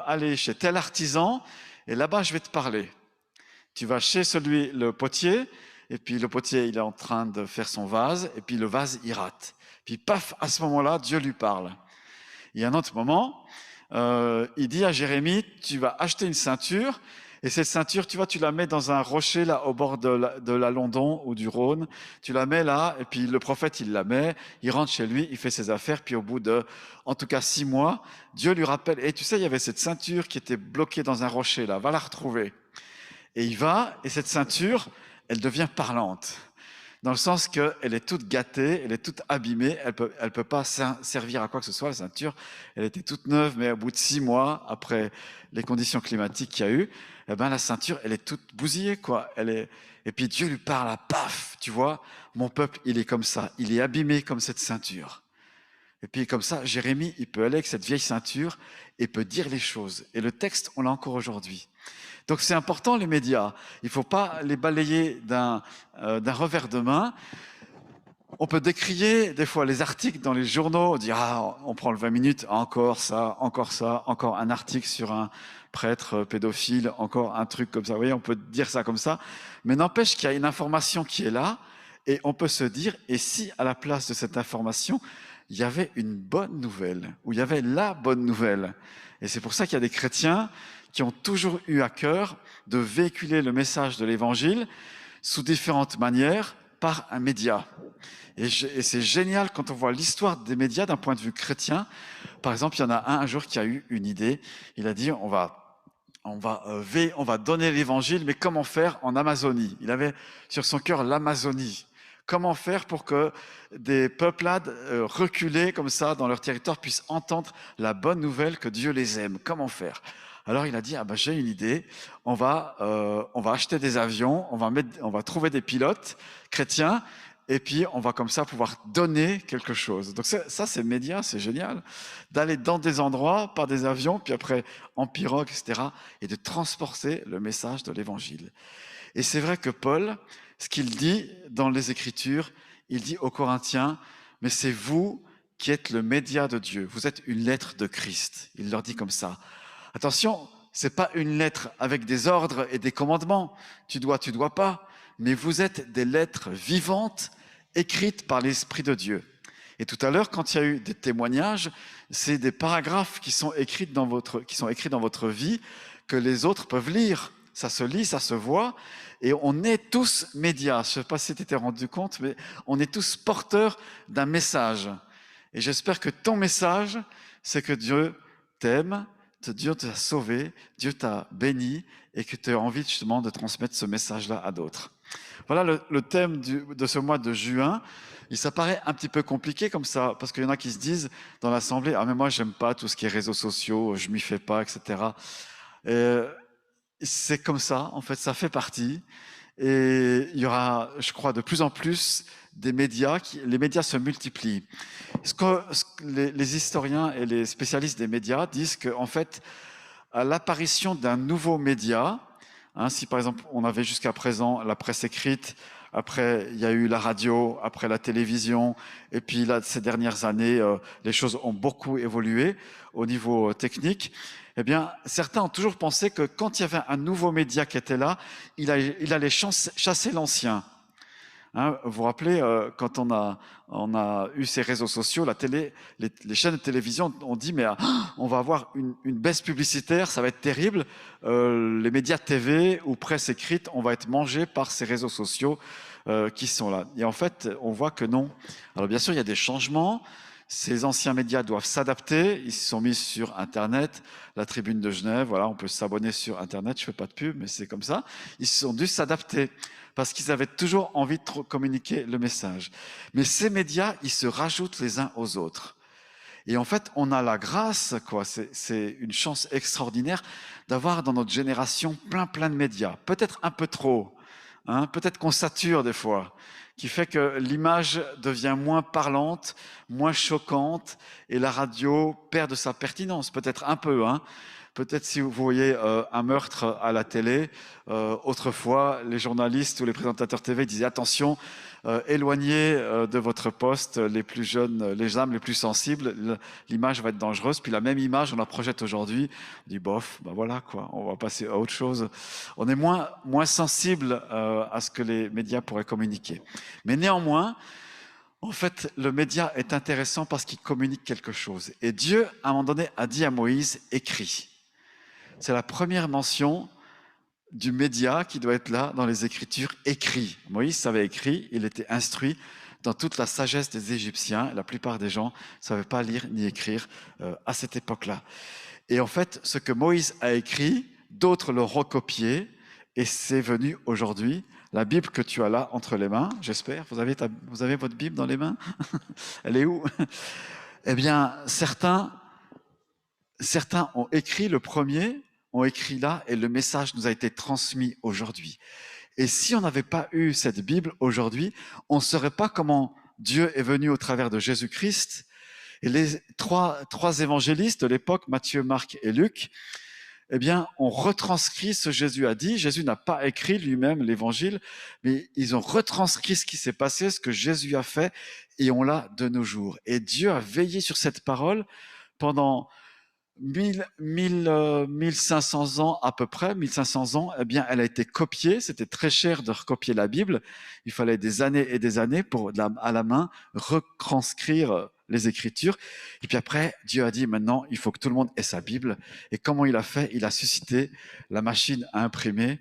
aller chez tel artisan, et là-bas je vais te parler. Tu vas chez le potier, et puis le potier il est en train de faire son vase, et puis le vase il rate. Puis paf, à ce moment-là, Dieu lui parle. Et à un autre moment, il dit à Jérémie, tu vas acheter une ceinture, et cette ceinture, tu vois, tu la mets dans un rocher là au bord de la London ou du Rhône, tu la mets là, et puis le prophète il la met, il rentre chez lui, il fait ses affaires, puis au bout de, en tout cas 6 mois, Dieu lui rappelle, et tu sais, il y avait cette ceinture qui était bloquée dans un rocher là, va la retrouver. Et il va, et cette ceinture, elle devient parlante. Dans le sens qu'elle est toute gâtée, elle est toute abîmée, elle peut pas servir à quoi que ce soit, la ceinture. Elle était toute neuve, mais au bout de 6 mois, après les conditions climatiques qu'il y a eu, eh ben, la ceinture, elle est toute bousillée, quoi. Et puis Dieu lui parle, paf, tu vois, mon peuple, il est comme ça, il est abîmé comme cette ceinture. Et puis comme ça, Jérémie, il peut aller avec cette vieille ceinture et peut dire les choses. Et le texte, on l'a encore aujourd'hui. Donc c'est important les médias, il ne faut pas les balayer d'un revers de main. On peut décrier des fois les articles dans les journaux, dire ah, on prend le 20 minutes, encore ça, encore un article sur un prêtre pédophile, encore un truc comme ça. Vous voyez, on peut dire ça comme ça, mais n'empêche qu'il y a une information qui est là, et on peut se dire, et si à la place de cette information, il y avait une bonne nouvelle, ou il y avait la bonne nouvelle. Et c'est pour ça qu'il y a des chrétiens qui ont toujours eu à cœur de véhiculer le message de l'Évangile sous différentes manières par un média. Et c'est génial quand on voit l'histoire des médias d'un point de vue chrétien. Par exemple, il y en a un jour qui a eu une idée. Il a dit, on va donner l'Évangile, mais comment faire en Amazonie? Il avait sur son cœur l'Amazonie Comment faire pour que des peuplades reculées comme ça dans leur territoire puissent entendre la bonne nouvelle que Dieu les aime? Comment faire? Alors il a dit, ah ben, j'ai une idée, on va acheter des avions, on va trouver des pilotes chrétiens, et puis on va comme ça pouvoir donner quelque chose. Donc ça c'est média, c'est génial, d'aller dans des endroits par des avions, puis après en pirogue, etc., et de transporter le message de l'Évangile. Et c'est vrai que Paul, ce qu'il dit dans les Écritures, il dit aux Corinthiens, mais c'est vous qui êtes le média de Dieu, vous êtes une lettre de Christ. Il leur dit comme ça. Attention, c'est pas une lettre avec des ordres et des commandements, tu dois pas, mais vous êtes des lettres vivantes écrites par l'Esprit de Dieu. Et tout à l'heure, quand il y a eu des témoignages, c'est des paragraphes qui sont écrits dans votre vie que les autres peuvent lire. Ça se lit, ça se voit, et on est tous médias. Je ne sais pas si tu t'es rendu compte, mais on est tous porteurs d'un message. Et j'espère que ton message, c'est que Dieu t'aime, Dieu t'a sauvé, Dieu t'a béni, et que tu as envie justement de transmettre ce message-là à d'autres. Voilà le thème de ce mois de juin. Il s'apparaît un petit peu compliqué comme ça, parce qu'il y en a qui se disent dans l'assemblée, ah mais moi j'aime pas tout ce qui est réseaux sociaux, je m'y fais pas, etc. C'est comme ça, en fait, ça fait partie. Et il y aura, je crois, de plus en plus des médias, les médias se multiplient. Les historiens et les spécialistes des médias disent qu'en fait, à l'apparition d'un nouveau média, si par exemple on avait jusqu'à présent la presse écrite, après il y a eu la radio, après la télévision, et puis là, ces dernières années, les choses ont beaucoup évolué au niveau technique. Eh bien, certains ont toujours pensé que quand il y avait un nouveau média qui était là, il allait chasser l'ancien. Vous vous rappelez, quand on a eu ces réseaux sociaux, la télé, les chaînes de télévision ont dit mais on va avoir une baisse publicitaire, ça va être terrible. Les médias TV ou presse écrite, on va être mangé par ces réseaux sociaux qui sont là. Et en fait, on voit que non. Alors bien sûr, il y a des changements. Ces anciens médias doivent s'adapter. Ils se sont mis sur Internet, la Tribune de Genève. Voilà, on peut s'abonner sur Internet. Je fais pas de pub, mais c'est comme ça. Ils se sont dû s'adapter parce qu'ils avaient toujours envie de communiquer le message. Mais ces médias, ils se rajoutent les uns aux autres. Et en fait, on a la grâce, quoi. C'est une chance extraordinaire d'avoir dans notre génération plein de médias. Peut-être un peu trop, peut-être qu'on sature des fois, qui fait que l'image devient moins parlante, moins choquante, et la radio perd de sa pertinence, peut-être un peu. Peut-être si vous voyez un meurtre à la télé, autrefois, les journalistes ou les présentateurs TV disaient « Attention, éloignez de votre poste les plus jeunes, les âmes les plus sensibles, l'image va être dangereuse. » Puis la même image, on la projette aujourd'hui, on dit « Bof, ben voilà, quoi, on va passer à autre chose. » On est moins sensible à ce que les médias pourraient communiquer. Mais néanmoins, en fait, le média est intéressant parce qu'il communique quelque chose. Et Dieu, à un moment donné, a dit à Moïse « Écris ». C'est la première mention du média qui doit être là dans les Écritures, écrit. Moïse savait écrire, il était instruit dans toute la sagesse des Égyptiens. La plupart des gens ne savaient pas lire ni écrire à cette époque-là. Et en fait, ce que Moïse a écrit, d'autres l'ont recopié et c'est venu aujourd'hui. La Bible que tu as là entre les mains, j'espère, vous avez votre Bible dans les mains? Elle est où? Eh bien, certains ont écrit le premier, ont écrit là et le message nous a été transmis aujourd'hui. Et si on n'avait pas eu cette Bible aujourd'hui, on ne saurait pas comment Dieu est venu au travers de Jésus-Christ. Et les trois évangélistes de l'époque, Matthieu, Marc et Luc, eh bien, ont retranscrit ce que Jésus a dit. Jésus n'a pas écrit lui-même l'évangile, mais ils ont retranscrit ce qui s'est passé, ce que Jésus a fait, et on l'a de nos jours. Et Dieu a veillé sur cette parole pendant 1500 ans à peu près, 1500 ans, eh bien, elle a été copiée. C'était très cher de recopier la Bible. Il fallait des années et des années pour, à la main, retranscrire les Écritures. Et puis après, Dieu a dit, maintenant, il faut que tout le monde ait sa Bible. Et comment il a fait? Il a suscité la machine à imprimer.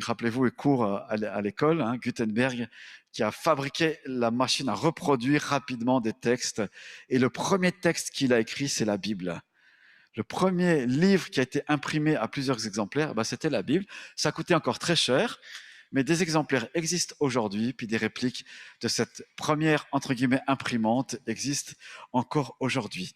Rappelez-vous les cours à l'école, Gutenberg, qui a fabriqué la machine à reproduire rapidement des textes. Et le premier texte qu'il a écrit, c'est la Bible. Le premier livre qui a été imprimé à plusieurs exemplaires, c'était la Bible. Ça coûtait encore très cher, mais des exemplaires existent aujourd'hui, puis des répliques de cette première, entre guillemets, imprimante existent encore aujourd'hui.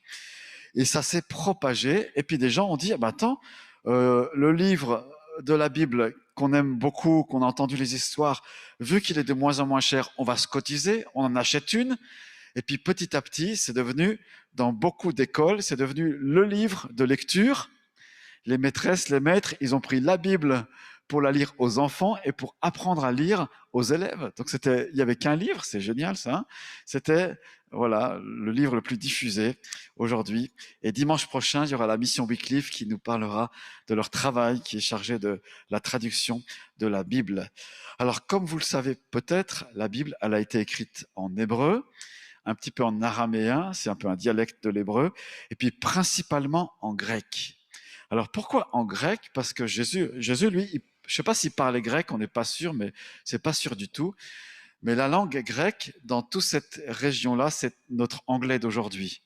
Et ça s'est propagé, et puis des gens ont dit, ah ben attends, le livre de la Bible qu'on aime beaucoup, qu'on a entendu les histoires, vu qu'il est de moins en moins cher, on va se cotiser, on en achète une, et puis petit à petit, c'est devenu, dans beaucoup d'écoles, c'est devenu le livre de lecture. Les maîtresses, les maîtres, ils ont pris la Bible pour la lire aux enfants et pour apprendre à lire aux élèves. Donc il n'y avait qu'un livre, c'est génial ça. Hein. C'était voilà le livre le plus diffusé aujourd'hui. Et dimanche prochain, il y aura la mission Wycliffe qui nous parlera de leur travail, qui est chargé de la traduction de la Bible. Alors comme vous le savez peut-être, la Bible, elle a été écrite en hébreu, un petit peu en araméen, c'est un peu un dialecte de l'hébreu, et puis principalement en grec. Alors pourquoi en grec? Parce que Jésus lui, je ne sais pas s'il parlait grec, on n'est pas sûr, mais c'est pas sûr du tout. Mais la langue grecque, dans toute cette région-là, c'est notre anglais d'aujourd'hui.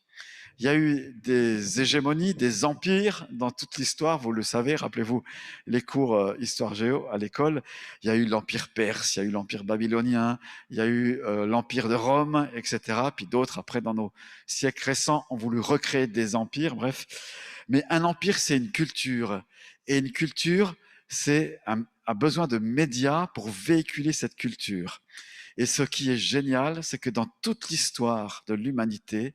Il y a eu des hégémonies, des empires dans toute l'histoire, vous le savez, rappelez-vous les cours histoire géo à l'école. Il y a eu l'empire perse, il y a eu l'empire babylonien, il y a eu l'empire de Rome, etc. Puis d'autres, après, dans nos siècles récents, ont voulu recréer des empires, bref. Mais un empire, c'est une culture. Et une culture, a besoin de médias pour véhiculer cette culture. Et ce qui est génial, c'est que dans toute l'histoire de l'humanité,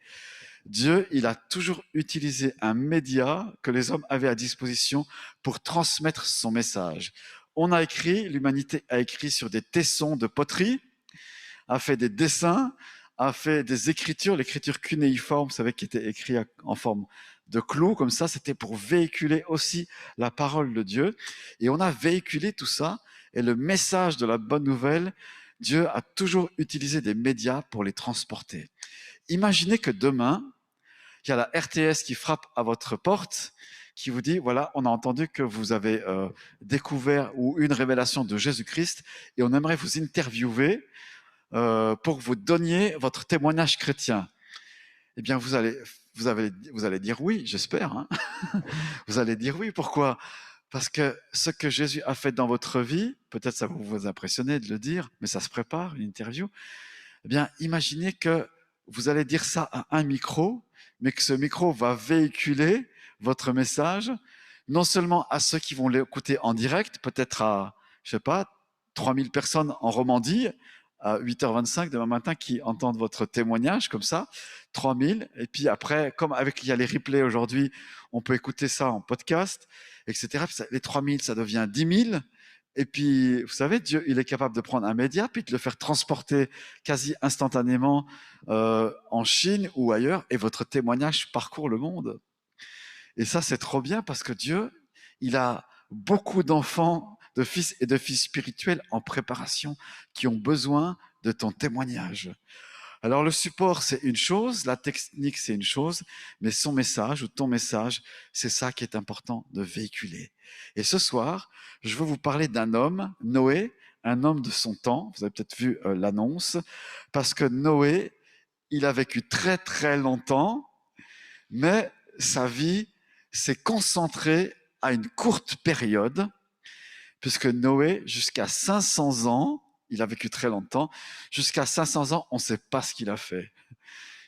Dieu, il a toujours utilisé un média que les hommes avaient à disposition pour transmettre son message. L'humanité a écrit sur des tessons de poterie, a fait des dessins, a fait des écritures, l'écriture cunéiforme, vous savez, qui était écrite en forme de clous, comme ça, c'était pour véhiculer aussi la parole de Dieu. Et on a véhiculé tout ça, et le message de la bonne nouvelle, Dieu a toujours utilisé des médias pour les transporter. Imaginez que demain, il y a la RTS qui frappe à votre porte, qui vous dit, voilà, on a entendu que vous avez découvert ou une révélation de Jésus-Christ et on aimerait vous interviewer pour que vous donniez votre témoignage chrétien. Eh bien, vous allez dire oui, j'espère. Hein. Vous allez dire oui, pourquoi? Parce que ce que Jésus a fait dans votre vie, peut-être ça va vous impressionner de le dire, mais ça se prépare, une interview. Eh bien, imaginez que vous allez dire ça à un micro, mais que ce micro va véhiculer votre message, non seulement à ceux qui vont l'écouter en direct, peut-être à, je sais pas, 3000 personnes en Romandie, à 8h25 demain matin, qui entendent votre témoignage, comme ça, 3000, et puis après, comme il y a les replays aujourd'hui, on peut écouter ça en podcast, etc. Les 3000, ça devient 10 000, et puis, vous savez, Dieu, il est capable de prendre un média, puis de le faire transporter quasi instantanément en Chine ou ailleurs, et votre témoignage parcourt le monde. Et ça, c'est trop bien parce que Dieu, il a beaucoup d'enfants, de fils et de filles spirituels en préparation qui ont besoin de ton témoignage. Alors, le support, c'est une chose, la technique, c'est une chose, mais son message ou ton message, c'est ça qui est important de véhiculer. Et ce soir, je veux vous parler d'un homme, Noé, un homme de son temps. Vous avez peut-être vu l'annonce, parce que Noé, il a vécu très très longtemps, mais sa vie s'est concentrée à une courte période, puisque Noé, jusqu'à 500 ans, il a vécu très longtemps, jusqu'à 500 ans, on ne sait pas ce qu'il a fait.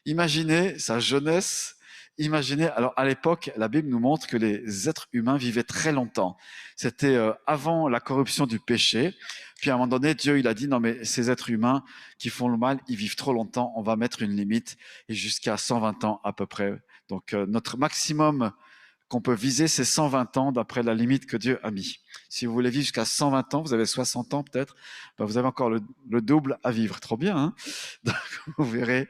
Imaginez sa jeunesse. Imaginez, alors à l'époque, la Bible nous montre que les êtres humains vivaient très longtemps. C'était avant la corruption du péché. Puis à un moment donné, Dieu, il a dit, non mais ces êtres humains qui font le mal, ils vivent trop longtemps, on va mettre une limite, et jusqu'à 120 ans à peu près. Donc notre maximum qu'on peut viser, c'est 120 ans d'après la limite que Dieu a mis. Si vous voulez vivre jusqu'à 120 ans, vous avez 60 ans peut-être, ben vous avez encore le double à vivre. Trop bien, hein? Donc, vous verrez.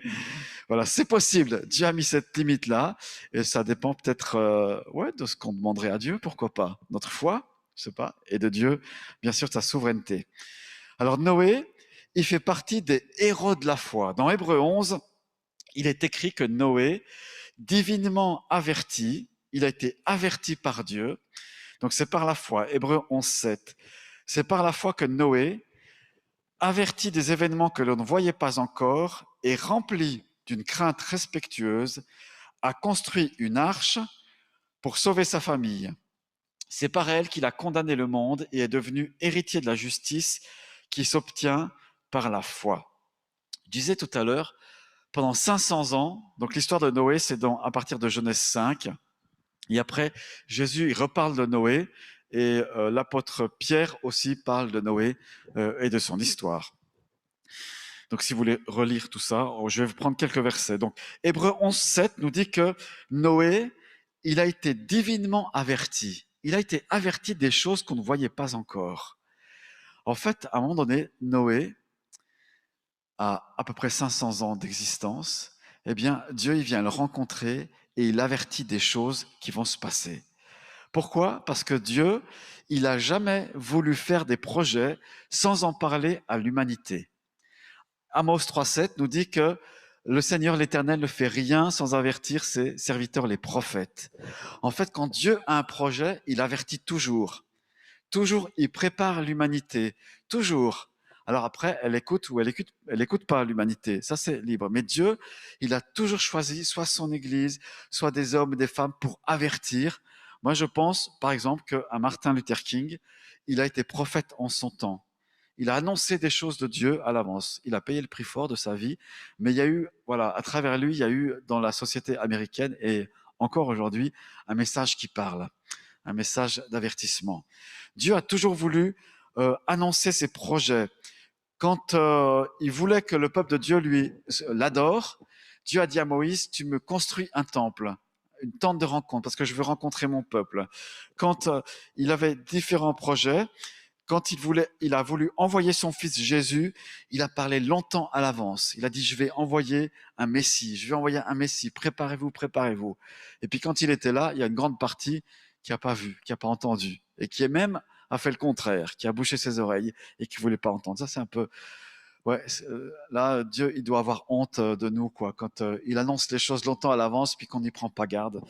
Voilà, c'est possible. Dieu a mis cette limite-là, et ça dépend peut-être de ce qu'on demanderait à Dieu, pourquoi pas. Notre foi, je sais pas, et de Dieu, bien sûr, de sa souveraineté. Alors Noé, il fait partie des héros de la foi. Dans Hébreux 11, il est écrit que Noé, divinement averti, il a été averti par Dieu. Donc c'est par la foi, Hébreux 11, 7. C'est par la foi que Noé, averti des événements que l'on ne voyait pas encore et rempli d'une crainte respectueuse, a construit une arche pour sauver sa famille. C'est par elle qu'il a condamné le monde et est devenu héritier de la justice qui s'obtient par la foi. Je disais tout à l'heure, pendant 500 ans, donc l'histoire de Noé, c'est à partir de Genèse 5, et après, Jésus, il reparle de Noé, et l'apôtre Pierre aussi parle de Noé et de son histoire. Donc, si vous voulez relire tout ça, je vais vous prendre quelques versets. Donc, Hébreux 11, 7 nous dit que Noé, il a été divinement averti. Il a été averti des choses qu'on ne voyait pas encore. En fait, à un moment donné, Noé a à peu près 500 ans d'existence. Eh bien, Dieu, il vient le rencontrer et il avertit des choses qui vont se passer. Pourquoi? Parce que Dieu, il n'a jamais voulu faire des projets sans en parler à l'humanité. Amos 3,7 nous dit que le Seigneur l'Éternel ne fait rien sans avertir ses serviteurs, les prophètes. En fait, quand Dieu a un projet, il avertit toujours. Toujours, il prépare l'humanité. Toujours. Alors après, elle écoute ou elle écoute pas l'humanité. Ça, c'est libre. Mais Dieu, il a toujours choisi soit son Église, soit des hommes et des femmes pour avertir. Moi, je pense, par exemple, qu'à Martin Luther King, il a été prophète en son temps. Il a annoncé des choses de Dieu à l'avance. Il a payé le prix fort de sa vie. Mais il y a eu, voilà, à travers lui, il y a eu dans la société américaine et encore aujourd'hui, un message qui parle, un message d'avertissement. Dieu a toujours voulu annoncer ses projets. Quand il voulait que le peuple de Dieu l'adore, Dieu a dit à Moïse, tu me construis un temple, une tente de rencontre, parce que je veux rencontrer mon peuple. Quand il avait différents projets, quand il a voulu envoyer son fils Jésus, il a parlé longtemps à l'avance. Il a dit, je vais envoyer un Messie, préparez-vous, préparez-vous. Et puis quand il était là, il y a une grande partie qui n'a pas vu, qui n'a pas entendu, et qui même a fait le contraire, qui a bouché ses oreilles et qui ne voulait pas entendre. Ça, c'est un peu... Ouais, là, Dieu, il doit avoir honte de nous, quoi, quand il annonce les choses longtemps à l'avance, puis qu'on n'y prend pas garde.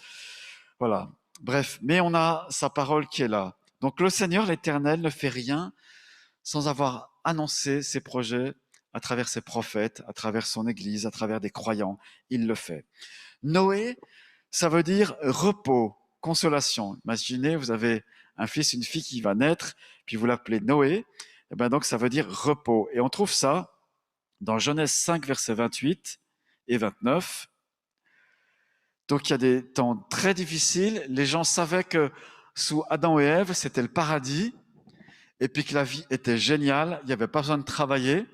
Voilà. Bref, mais on a sa parole qui est là. Donc le Seigneur, l'Éternel, ne fait rien sans avoir annoncé ses projets à travers ses prophètes, à travers son Église, à travers des croyants. Il le fait. Noé, ça veut dire repos, consolation. Imaginez, vous avez un fils, une fille qui va naître, puis vous l'appelez Noé. Et ben donc ça veut dire repos. Et on trouve ça dans Genèse 5, versets 28 et 29. Donc il y a des temps très difficiles. Les gens savaient que sous Adam et Ève, c'était le paradis, et puis que la vie était géniale. Il n'y avait pas besoin de travailler.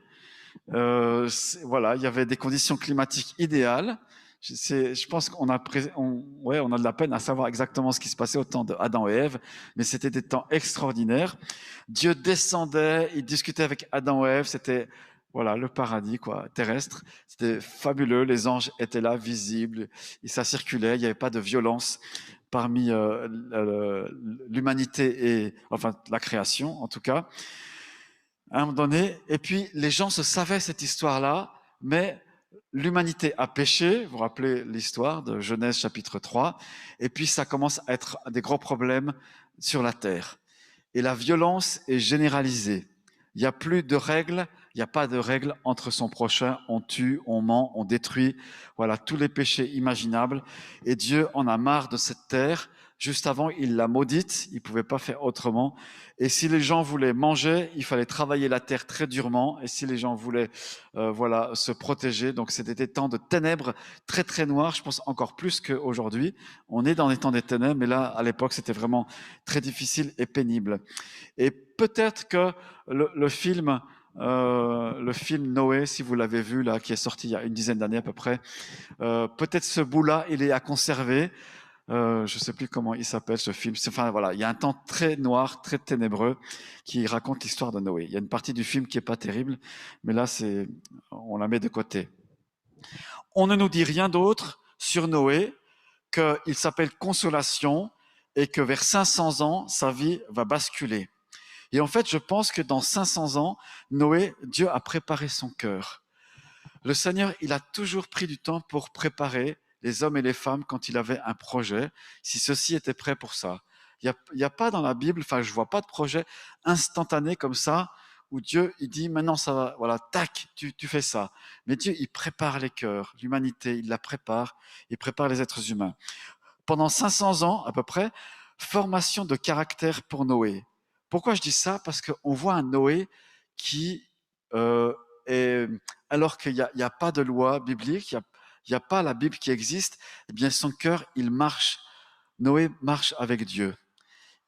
Voilà, il y avait des conditions climatiques idéales. Je pense qu'on a de la peine à savoir exactement ce qui se passait au temps d'Adam et Ève, mais c'était des temps extraordinaires. Dieu descendait, il discutait avec Adam et Ève, c'était voilà le paradis quoi, terrestre. C'était fabuleux, les anges étaient là, visibles, et ça circulait, il n'y avait pas de violence parmi l'humanité et enfin la création en tout cas. À un moment donné, et puis les gens se savaient cette histoire-là, mais l'humanité a péché, vous vous rappelez l'histoire de Genèse chapitre 3, et puis ça commence à être des gros problèmes sur la terre. Et la violence est généralisée. Il n'y a plus de règles, il n'y a pas de règles entre son prochain, on tue, on ment, on détruit, voilà, tous les péchés imaginables. Et Dieu en a marre de cette terre. Juste avant, il l'a maudite, il ne pouvait pas faire autrement. Et si les gens voulaient manger, il fallait travailler la terre très durement. Et si les gens voulaient voilà, se protéger, donc c'était des temps de ténèbres très très noirs, je pense encore plus qu'aujourd'hui. On est dans les temps des ténèbres, mais là, à l'époque, c'était vraiment très difficile et pénible. Et peut-être que le film Noé, si vous l'avez vu, là, qui est sorti il y a une dizaine d'années à peu près, peut-être ce bout-là, il est à conserver. Je ne sais plus comment il s'appelle ce film. Enfin voilà, il y a un temps très noir, très ténébreux qui raconte l'histoire de Noé. Il y a une partie du film qui est pas terrible, mais là on la met de côté. On ne nous dit rien d'autre sur Noé qu'il s'appelle Consolation et que vers 500 ans, sa vie va basculer. Et en fait, je pense que dans 500 ans, Noé, Dieu a préparé son cœur. Le Seigneur, il a toujours pris du temps pour préparer les hommes et les femmes quand il avait un projet, si ceux-ci étaient prêts pour ça. Il n'y a pas dans la Bible, enfin je ne vois pas de projet instantané comme ça, où Dieu il dit maintenant ça va, voilà, tac, tu fais ça. Mais Dieu, il prépare les cœurs, l'humanité, il la prépare, il prépare les êtres humains. Pendant 500 ans à peu près, formation de caractère pour Noé. Pourquoi je dis ça? Parce qu'on voit un Noé qui alors qu'il n'y a pas de loi biblique, il n'y a pas la Bible qui existe, eh bien son cœur, il marche. Noé marche avec Dieu.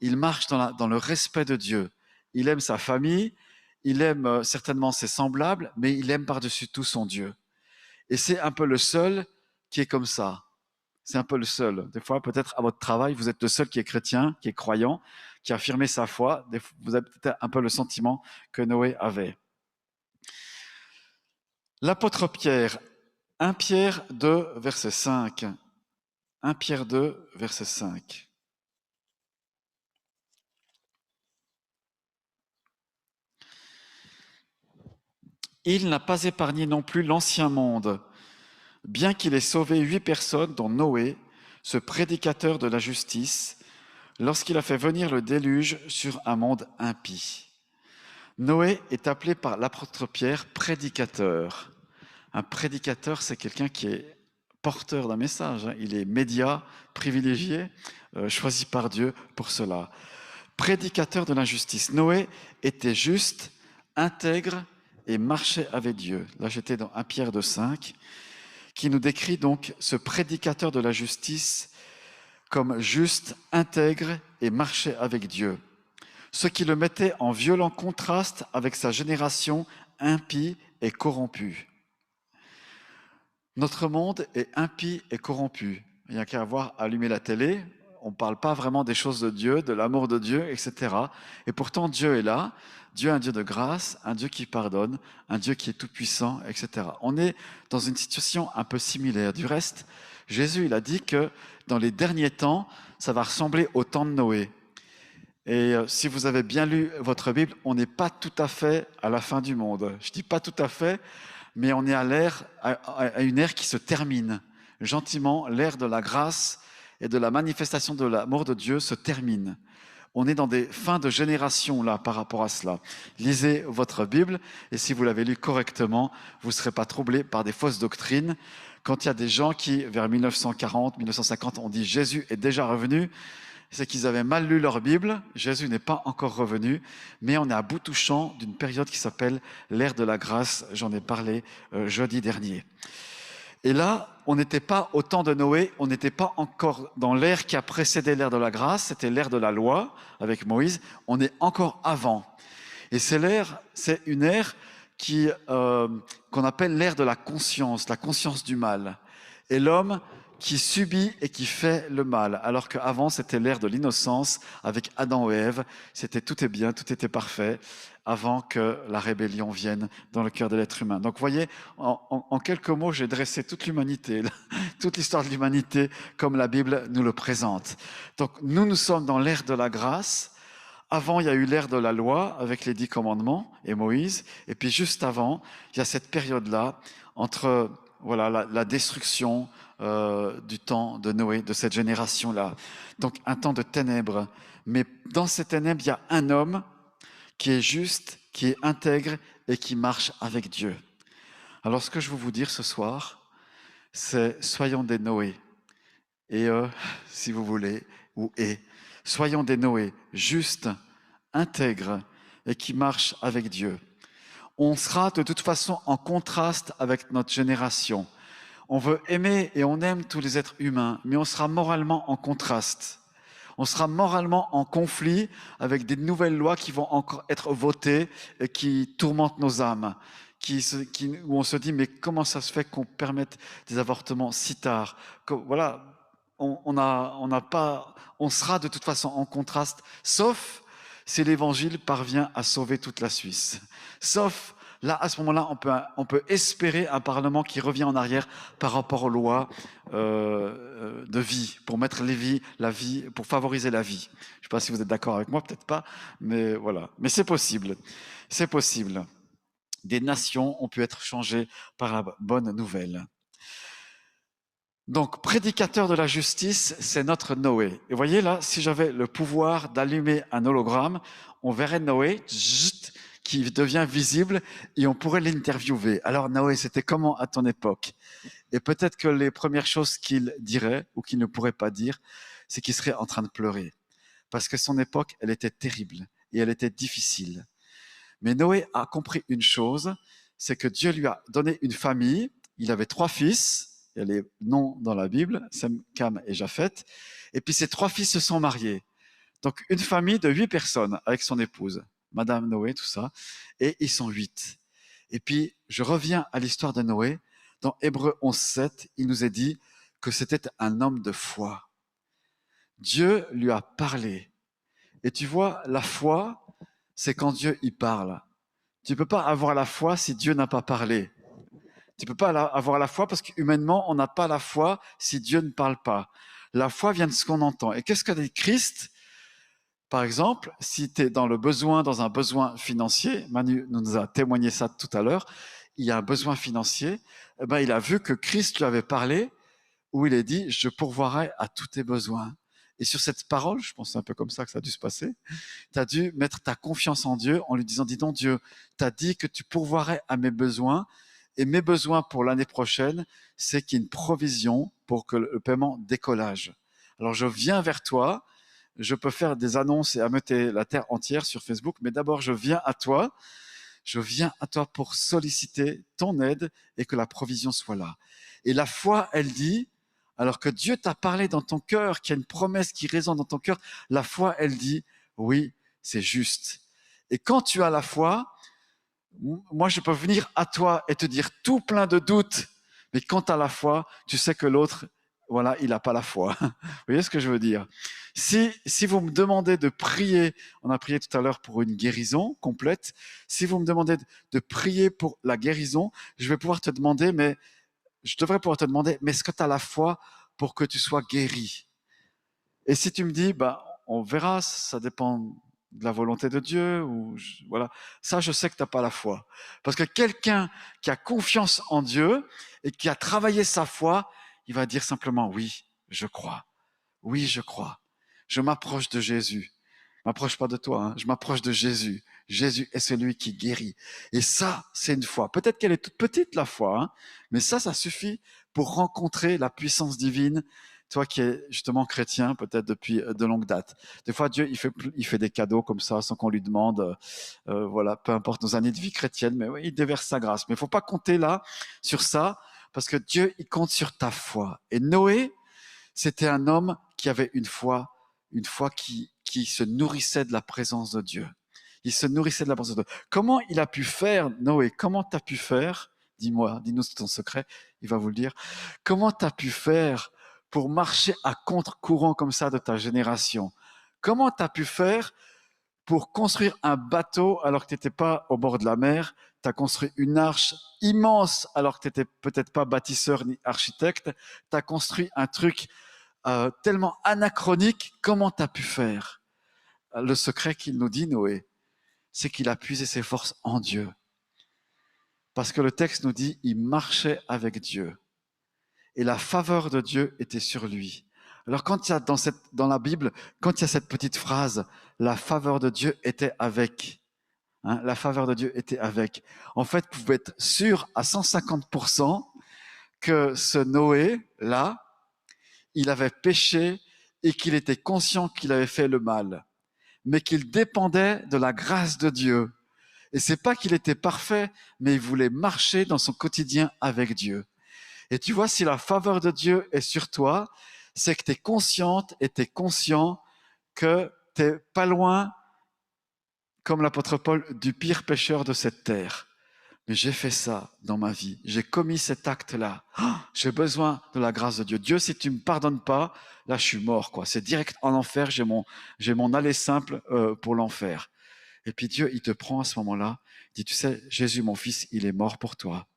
Il marche dans le respect de Dieu. Il aime sa famille, il aime certainement ses semblables, mais il aime par-dessus tout son Dieu. Et c'est un peu le seul qui est comme ça. C'est un peu le seul. Des fois, peut-être à votre travail, vous êtes le seul qui est chrétien, qui est croyant, qui a affirmé sa foi. Vous avez peut-être un peu le sentiment que Noé avait. L'apôtre Pierre, 1 Pierre 2, verset 5. 1 Pierre 2, verset 5. Il n'a pas épargné non plus l'ancien monde, bien qu'il ait sauvé 8 personnes, dont Noé, ce prédicateur de la justice, lorsqu'il a fait venir le déluge sur un monde impie. Noé est appelé par l'apôtre Pierre prédicateur. Un prédicateur, c'est quelqu'un qui est porteur d'un message. Il est média privilégié, choisi par Dieu pour cela. Prédicateur de la justice. Noé était juste, intègre et marchait avec Dieu. Là, j'étais dans 1 Pierre 2,5, qui nous décrit donc ce prédicateur de la justice comme juste, intègre et marchait avec Dieu. Ce qui le mettait en violent contraste avec sa génération impie et corrompue. Notre monde est impie et corrompu. Il n'y a qu'à avoir allumé la télé. On ne parle pas vraiment des choses de Dieu, de l'amour de Dieu, etc. Et pourtant, Dieu est là. Dieu est un Dieu de grâce, un Dieu qui pardonne, un Dieu qui est tout-puissant, etc. On est dans une situation un peu similaire. Du reste, Jésus, il a dit que dans les derniers temps, ça va ressembler au temps de Noé. Et si vous avez bien lu votre Bible, on n'est pas tout à fait à la fin du monde. Je dis pas tout à fait, mais on est à une ère qui se termine. Gentiment, l'ère de la grâce et de la manifestation de l'amour de Dieu se termine. On est dans des fins de génération là par rapport à cela. Lisez votre Bible et si vous l'avez lu correctement, vous ne serez pas troublés par des fausses doctrines. Quand il y a des gens qui, vers 1940, 1950, ont dit « Jésus est déjà revenu », c'est qu'ils avaient mal lu leur Bible. Jésus n'est pas encore revenu, mais on est à bout touchant d'une période qui s'appelle l'ère de la grâce. J'en ai parlé jeudi dernier. Et là, on n'était pas au temps de Noé, on n'était pas encore dans l'ère qui a précédé l'ère de la grâce, c'était l'ère de la loi avec Moïse, on est encore avant. Et c'est une ère qu'on appelle l'ère de la conscience du mal. Et l'homme qui subit et qui fait le mal, alors qu'avant c'était l'ère de l'innocence avec Adam et Ève, tout est bien, tout était parfait, avant que la rébellion vienne dans le cœur de l'être humain. Donc vous voyez, en quelques mots, j'ai dressé toute l'humanité, toute l'histoire de l'humanité comme la Bible nous le présente. Donc nous sommes dans l'ère de la grâce. Avant, il y a eu l'ère de la loi avec les 10 commandements et Moïse, et puis juste avant, il y a cette période-là entre la destruction du temps de Noé, de cette génération-là. Donc un temps de ténèbres. Mais dans ces ténèbres, il y a un homme qui est juste, qui est intègre et qui marche avec Dieu. Alors ce que je veux vous dire ce soir, c'est soyons des Noé. Et si vous voulez, soyons des Noé, justes, intègres et qui marchent avec Dieu. On sera de toute façon en contraste avec notre génération. On veut aimer et on aime tous les êtres humains, mais on sera moralement en contraste. On sera moralement en conflit avec des nouvelles lois qui vont encore être votées et qui tourmentent nos âmes, où on se dit mais comment ça se fait qu'on permette des avortements si tard? Voilà, on sera de toute façon en contraste, sauf si l'Évangile parvient à sauver toute la Suisse. Sauf là, à ce moment-là, on peut espérer un Parlement qui revient en arrière par rapport aux lois de vie, pour mettre la vie, pour favoriser la vie. Je ne sais pas si vous êtes d'accord avec moi, peut-être pas, mais voilà. Mais c'est possible. C'est possible. Des nations ont pu être changées par la bonne nouvelle. Donc, prédicateur de la justice, c'est notre Noé. Et vous voyez là, si j'avais le pouvoir d'allumer un hologramme, on verrait Noé qui devient visible et on pourrait l'interviewer. Alors Noé, c'était comment à ton époque? Et peut-être que les premières choses qu'il dirait ou qu'il ne pourrait pas dire, c'est qu'il serait en train de pleurer. Parce que son époque, elle était terrible et elle était difficile. Mais Noé a compris une chose, c'est que Dieu lui a donné une famille. Il avait 3 fils, il y a les noms dans la Bible, Sem, Cam et Japheth. Et puis ces 3 fils se sont mariés. Donc une famille de 8 personnes avec son épouse, Madame Noé, tout ça. Et ils sont 8. Et puis je reviens à l'histoire de Noé. Dans Hébreux 11:7, il nous est dit que c'était un homme de foi. Dieu lui a parlé. Et tu vois, la foi, c'est quand Dieu y parle. Tu ne peux pas avoir la foi si Dieu n'a pas parlé. Tu ne peux pas avoir la foi parce qu'humainement, on n'a pas la foi si Dieu ne parle pas. La foi vient de ce qu'on entend. Et qu'est-ce qu'a dit Christ? Par exemple, si tu es dans un besoin financier, Manu nous a témoigné ça tout à l'heure, il y a un besoin financier, eh ben, il a vu que Christ lui avait parlé, où il est dit, je pourvoirai à tous tes besoins. Et sur cette parole, je pense que c'est un peu comme ça que ça a dû se passer, tu as dû mettre ta confiance en Dieu en lui disant, dis donc Dieu, tu as dit que tu pourvoirais à mes besoins, et mes besoins pour l'année prochaine, c'est qu'il y ait une provision pour que le paiement décollage. Alors je viens vers toi, je peux faire des annonces et ameuter la terre entière sur Facebook, mais d'abord je viens à toi pour solliciter ton aide et que la provision soit là. Et la foi, elle dit, alors que Dieu t'a parlé dans ton cœur, qu'il y a une promesse qui résonne dans ton cœur, la foi, elle dit, oui, c'est juste. Et quand tu as la foi, moi je peux venir à toi et te dire tout plein de doutes, mais quand tu as la foi, tu sais que l'autre, voilà, il n'a pas la foi. Vous voyez ce que je veux dire? Si vous me demandez de prier, on a prié tout à l'heure pour une guérison complète, si vous me demandez de prier pour la guérison, je devrais pouvoir te demander, mais est-ce que tu as la foi pour que tu sois guéri? Et si tu me dis, on verra, ça dépend de la volonté de Dieu, voilà, ça je sais que tu n'as pas la foi. Parce que quelqu'un qui a confiance en Dieu et qui a travaillé sa foi, il va dire simplement, oui, je crois. Oui, je crois. Je m'approche de Jésus. Je m'approche pas de toi, hein. Je m'approche de Jésus. Jésus est celui qui guérit. Et ça, c'est une foi. Peut-être qu'elle est toute petite, la foi, hein, mais ça suffit pour rencontrer la puissance divine. Toi qui es justement chrétien, peut-être depuis de longue date. Des fois, Dieu, il fait des cadeaux comme ça, sans qu'on lui demande, voilà, peu importe nos années de vie chrétienne, mais oui, il déverse sa grâce. Mais il faut pas compter là, sur ça, parce que Dieu, il compte sur ta foi. Et Noé, c'était un homme qui avait une foi qui se nourrissait de la présence de Dieu. Il se nourrissait de la présence de Dieu. Comment il a pu faire, Noé? Comment tu as pu faire? Dis-moi, dis-nous ton secret, il va vous le dire. Comment tu as pu faire pour marcher à contre-courant comme ça de ta génération? Comment tu as pu faire pour construire un bateau alors que tu n'étais pas au bord de la mer? Tu as construit une arche immense alors que tu n'étais peut-être pas bâtisseur ni architecte. Tu as construit un truc tellement anachronique. Comment tu as pu faire? Le secret qu'il nous dit, Noé, c'est qu'il a puisé ses forces en Dieu. Parce que le texte nous dit, il marchait avec Dieu. Et la faveur de Dieu était sur lui. Alors quand il y a dans la Bible, quand il y a cette petite phrase, la faveur de Dieu était avec. Hein, la faveur de Dieu était avec. En fait, vous pouvez être sûr à 150% que ce Noé-là, il avait péché et qu'il était conscient qu'il avait fait le mal, mais qu'il dépendait de la grâce de Dieu. Et c'est pas qu'il était parfait, mais il voulait marcher dans son quotidien avec Dieu. Et tu vois, si la faveur de Dieu est sur toi, c'est que tu es consciente et tu es conscient que tu n'es pas loin, comme l'apôtre Paul, du pire pécheur de cette terre. Mais j'ai fait ça dans ma vie. J'ai commis cet acte-là. Oh, j'ai besoin de la grâce de Dieu. Dieu, si tu me pardonnes pas, là, je suis mort, quoi. C'est direct en enfer. J'ai mon aller simple pour l'enfer. Et puis Dieu, il te prend à ce moment-là. Il dit, tu sais, Jésus, mon fils, il est mort pour toi.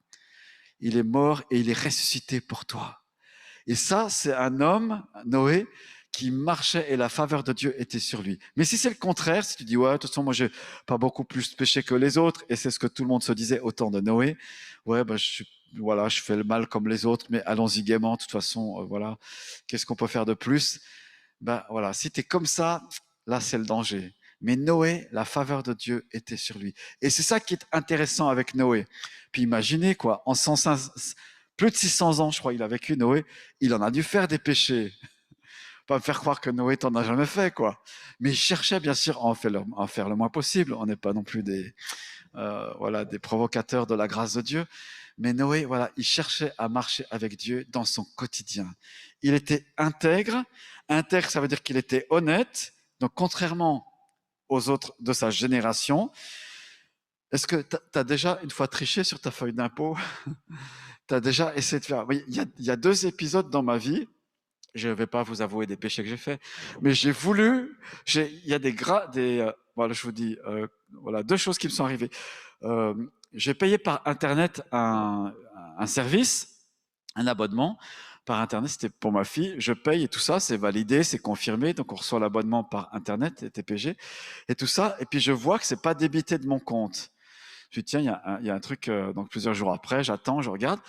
Il est mort et il est ressuscité pour toi. Et ça, c'est un homme, Noé, qui marchait et la faveur de Dieu était sur lui. Mais si c'est le contraire, si tu dis, ouais, de toute façon, moi, j'ai pas beaucoup plus péché que les autres, et c'est ce que tout le monde se disait au temps de Noé, ouais, je fais le mal comme les autres, mais allons-y gaiement, de toute façon, voilà, qu'est-ce qu'on peut faire de plus? Voilà, si tu es comme ça, là, c'est le danger. Mais Noé, la faveur de Dieu était sur lui. Et c'est ça qui est intéressant avec Noé. Puis imaginez, quoi, en plus de 600 ans, je crois, il a vécu, Noé, il en a dû faire des péchés. pas me faire croire que Noé t'en a jamais fait, quoi. Mais il cherchait bien sûr à en faire le moins possible. On n'est pas non plus des provocateurs de la grâce de Dieu. Mais Noé, voilà, il cherchait à marcher avec Dieu dans son quotidien. Il était intègre. Intègre, ça veut dire qu'il était honnête. Donc, contrairement aux autres de sa génération, est-ce que tu as déjà une fois triché sur ta feuille d'impôt? Tu as déjà essayé de faire... Oui, il y a 2 épisodes dans ma vie. Je ne vais pas vous avouer des péchés que j'ai faits, mais j'ai voulu... Il y a voilà, je vous dis, voilà, 2 choses qui me sont arrivées. J'ai payé par Internet un service, un abonnement par Internet, c'était pour ma fille. Je paye et tout ça, c'est validé, c'est confirmé. Donc, on reçoit l'abonnement par Internet, les TPG, et tout ça. Et puis, je vois que ce n'est pas débité de mon compte. Je dis, tiens, il y a un truc, donc plusieurs jours après, j'attends, je regarde.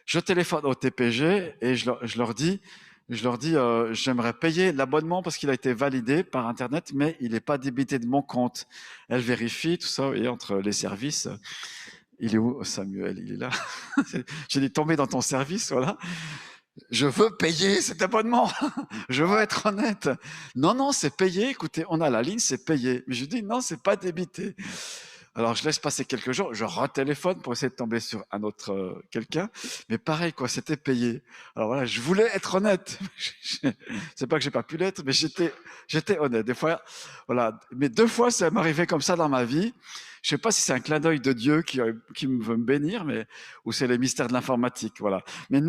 Je téléphone au TPG et je leur dis, j'aimerais payer l'abonnement parce qu'il a été validé par Internet, mais il n'est pas débité de mon compte. Elle vérifie tout ça, et entre les services. Il est où, Samuel? Il est là. J'ai dit, tomber dans ton service, voilà. Je veux payer cet abonnement. Je veux être honnête. Non, c'est payé. Écoutez, on a la ligne, c'est payé. Mais je dis, non, c'est pas débité. Alors, je laisse passer quelques jours, je retéléphone pour essayer de tomber sur un autre quelqu'un. Mais pareil, quoi, c'était payé. Alors voilà, je voulais être honnête. C'est pas que j'ai pas pu l'être, mais j'étais honnête. Des fois, voilà. Mais 2 fois, ça m'arrivait comme ça dans ma vie. Je sais pas si c'est un clin d'œil de Dieu qui veut me bénir, ou c'est les mystères de l'informatique, voilà. Mais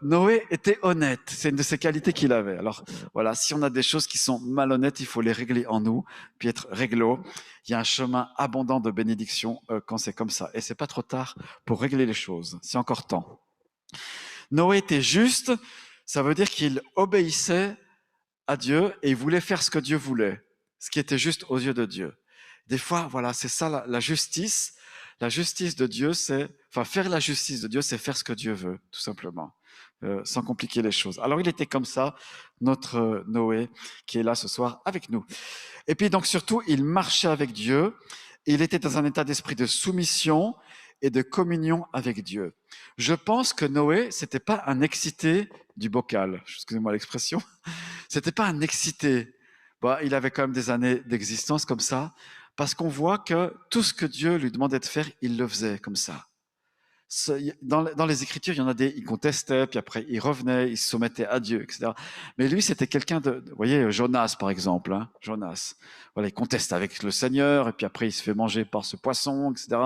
Noé était honnête. C'est une de ses qualités qu'il avait. Alors, voilà, si on a des choses qui sont malhonnêtes, il faut les régler en nous, puis être réglo. Il y a un chemin abondant de bénédiction quand c'est comme ça. Et c'est pas trop tard pour régler les choses. C'est encore temps. Noé était juste. Ça veut dire qu'il obéissait à Dieu et il voulait faire ce que Dieu voulait, ce qui était juste aux yeux de Dieu. Des fois, voilà, c'est ça la justice. La justice de Dieu, faire la justice de Dieu, c'est faire ce que Dieu veut, tout simplement, sans compliquer les choses. Alors, il était comme ça, notre Noé, qui est là ce soir avec nous. Et puis, donc, surtout, il marchait avec Dieu. Il était dans un état d'esprit de soumission et de communion avec Dieu. Je pense que Noé, c'était pas un excité du bocal. Excusez-moi l'expression. C'était pas un excité. Bon, il avait quand même des années d'existence comme ça, parce qu'on voit que tout ce que Dieu lui demandait de faire, il le faisait comme ça. Dans les Écritures, il y en a il contestait, puis après il revenait, il se soumettait à Dieu, etc. Mais lui, c'était quelqu'un vous voyez, Jonas par exemple, hein, Jonas. Voilà, il conteste avec le Seigneur, et puis après il se fait manger par ce poisson, etc.